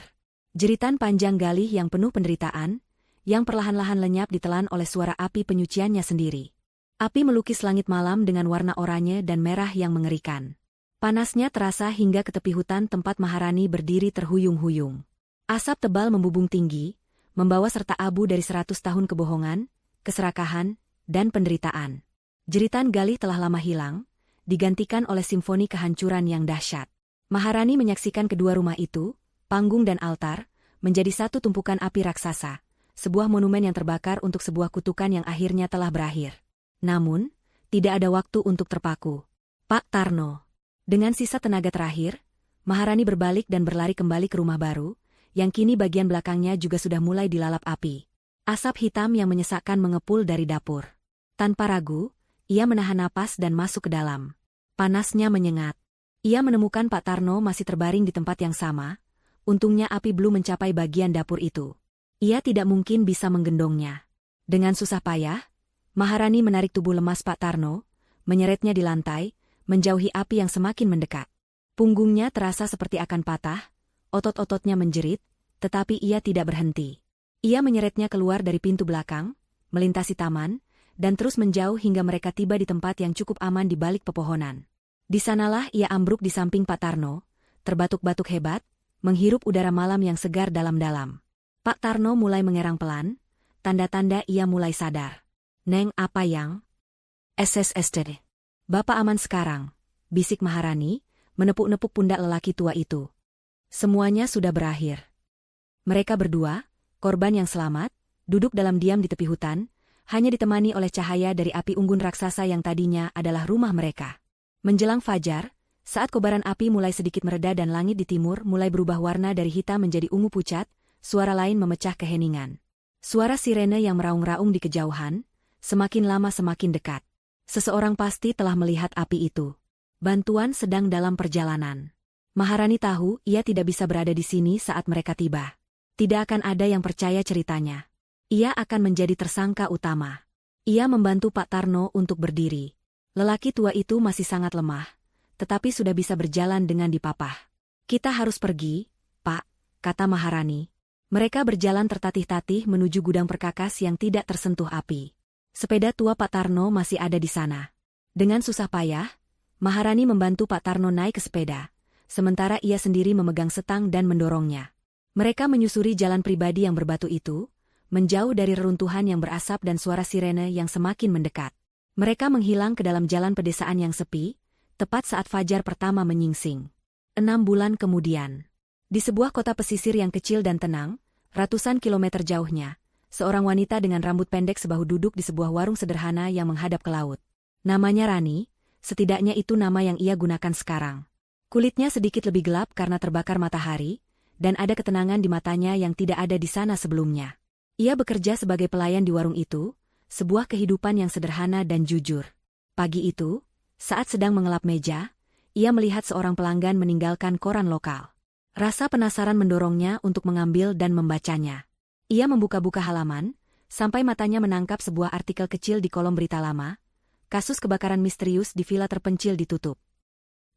Jeritan panjang Galih yang penuh penderitaan, yang perlahan-lahan lenyap ditelan oleh suara api penyuciannya sendiri. Api melukis langit malam dengan warna oranye dan merah yang mengerikan. Panasnya terasa hingga ke tepi hutan tempat Maharani berdiri terhuyung-huyung. Asap tebal membubung tinggi, membawa serta abu dari 100 tahun kebohongan, keserakahan, dan penderitaan. Jeritan Galih telah lama hilang, digantikan oleh simfoni kehancuran yang dahsyat. Maharani menyaksikan kedua rumah itu, panggung dan altar, menjadi satu tumpukan api raksasa, sebuah monumen yang terbakar untuk sebuah kutukan yang akhirnya telah berakhir. Namun, tidak ada waktu untuk terpaku. Pak Tarno. Dengan sisa tenaga terakhir, Maharani berbalik dan berlari kembali ke rumah baru, yang kini bagian belakangnya juga sudah mulai dilalap api. Asap hitam yang menyesakkan mengepul dari dapur. Tanpa ragu, ia menahan napas dan masuk ke dalam. Panasnya menyengat. Ia menemukan Pak Tarno masih terbaring di tempat yang sama, untungnya api belum mencapai bagian dapur itu. Ia tidak mungkin bisa menggendongnya. Dengan susah payah, Maharani menarik tubuh lemas Pak Tarno, menyeretnya di lantai, menjauhi api yang semakin mendekat. Punggungnya terasa seperti akan patah, otot-ototnya menjerit, tetapi ia tidak berhenti. Ia menyeretnya keluar dari pintu belakang, melintasi taman, dan terus menjauh hingga mereka tiba di tempat yang cukup aman di balik pepohonan. Di sanalah ia ambruk di samping Pak Tarno, terbatuk-batuk hebat, menghirup udara malam yang segar dalam-dalam. Pak Tarno mulai mengerang pelan, tanda-tanda ia mulai sadar. Neng, apa yang? SSSD. Bapak aman sekarang, bisik Maharani, menepuk-nepuk pundak lelaki tua itu. Semuanya sudah berakhir. Mereka berdua, korban yang selamat, duduk dalam diam di tepi hutan, hanya ditemani oleh cahaya dari api unggun raksasa yang tadinya adalah rumah mereka. Menjelang fajar, saat kobaran api mulai sedikit mereda dan langit di timur mulai berubah warna dari hitam menjadi ungu pucat, suara lain memecah keheningan. Suara sirene yang meraung-raung di kejauhan, semakin lama semakin dekat. Seseorang pasti telah melihat api itu. Bantuan sedang dalam perjalanan. Maharani tahu ia tidak bisa berada di sini saat mereka tiba. Tidak akan ada yang percaya ceritanya. Ia akan menjadi tersangka utama. Ia membantu Pak Tarno untuk berdiri. Lelaki tua itu masih sangat lemah, tetapi sudah bisa berjalan dengan dipapah. Kita harus pergi, Pak, kata Maharani. Mereka berjalan tertatih-tatih menuju gudang perkakas yang tidak tersentuh api. Sepeda tua Pak Tarno masih ada di sana. Dengan susah payah, Maharani membantu Pak Tarno naik ke sepeda, sementara ia sendiri memegang setang dan mendorongnya. Mereka menyusuri jalan pribadi yang berbatu itu, menjauh dari reruntuhan yang berasap dan suara sirene yang semakin mendekat. Mereka menghilang ke dalam jalan pedesaan yang sepi, tepat saat fajar pertama menyingsing. 6 bulan kemudian, di sebuah kota pesisir yang kecil dan tenang, ratusan kilometer jauhnya, seorang wanita dengan rambut pendek sebahu duduk di sebuah warung sederhana yang menghadap ke laut. Namanya Rani, setidaknya itu nama yang ia gunakan sekarang. Kulitnya sedikit lebih gelap karena terbakar matahari, dan ada ketenangan di matanya yang tidak ada di sana sebelumnya. Ia bekerja sebagai pelayan di warung itu, sebuah kehidupan yang sederhana dan jujur. Pagi itu, saat sedang mengelap meja, ia melihat seorang pelanggan meninggalkan koran lokal. Rasa penasaran mendorongnya untuk mengambil dan membacanya. Ia membuka-buka halaman, sampai matanya menangkap sebuah artikel kecil di kolom berita lama, kasus kebakaran misterius di villa terpencil ditutup.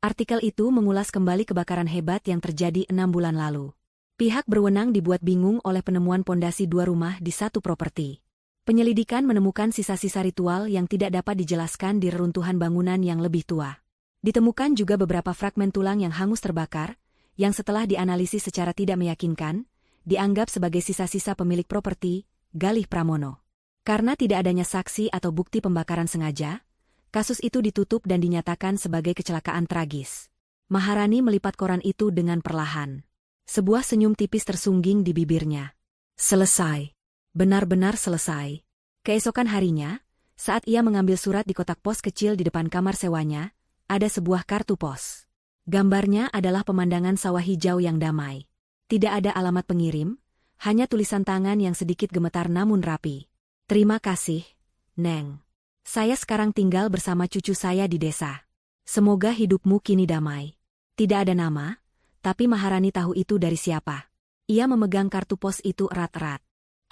Artikel itu mengulas kembali kebakaran hebat yang terjadi 6 bulan lalu. Pihak berwenang dibuat bingung oleh penemuan pondasi 2 rumah di satu properti. Penyelidikan menemukan sisa-sisa ritual yang tidak dapat dijelaskan di reruntuhan bangunan yang lebih tua. Ditemukan juga beberapa fragmen tulang yang hangus terbakar, yang setelah dianalisis secara tidak meyakinkan, dianggap sebagai sisa-sisa pemilik properti, Galih Pramono. Karena tidak adanya saksi atau bukti pembakaran sengaja, kasus itu ditutup dan dinyatakan sebagai kecelakaan tragis. Maharani melipat koran itu dengan perlahan. Sebuah senyum tipis tersungging di bibirnya. Selesai. Benar-benar selesai. Keesokan harinya, saat ia mengambil surat di kotak pos kecil di depan kamar sewanya, ada sebuah kartu pos. Gambarnya adalah pemandangan sawah hijau yang damai. Tidak ada alamat pengirim, hanya tulisan tangan yang sedikit gemetar namun rapi. Terima kasih, Neng. Saya sekarang tinggal bersama cucu saya di desa. Semoga hidupmu kini damai. Tidak ada nama, tapi Maharani tahu itu dari siapa. Ia memegang kartu pos itu erat-erat.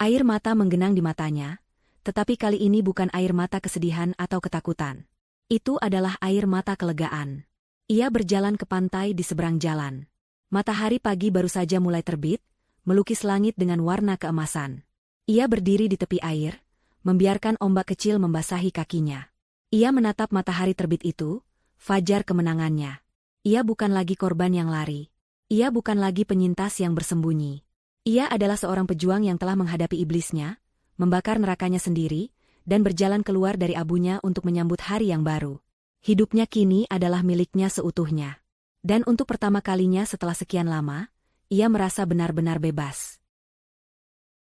Air mata menggenang di matanya, tetapi kali ini bukan air mata kesedihan atau ketakutan. Itu adalah air mata kelegaan. Ia berjalan ke pantai di seberang jalan. Matahari pagi baru saja mulai terbit, melukis langit dengan warna keemasan. Ia berdiri di tepi air, membiarkan ombak kecil membasahi kakinya. Ia menatap matahari terbit itu, fajar kemenangannya. Ia bukan lagi korban yang lari. Ia bukan lagi penyintas yang bersembunyi. Ia adalah seorang pejuang yang telah menghadapi iblisnya, membakar nerakanya sendiri, dan berjalan keluar dari abunya untuk menyambut hari yang baru. Hidupnya kini adalah miliknya seutuhnya. Dan untuk pertama kalinya setelah sekian lama, ia merasa benar-benar bebas.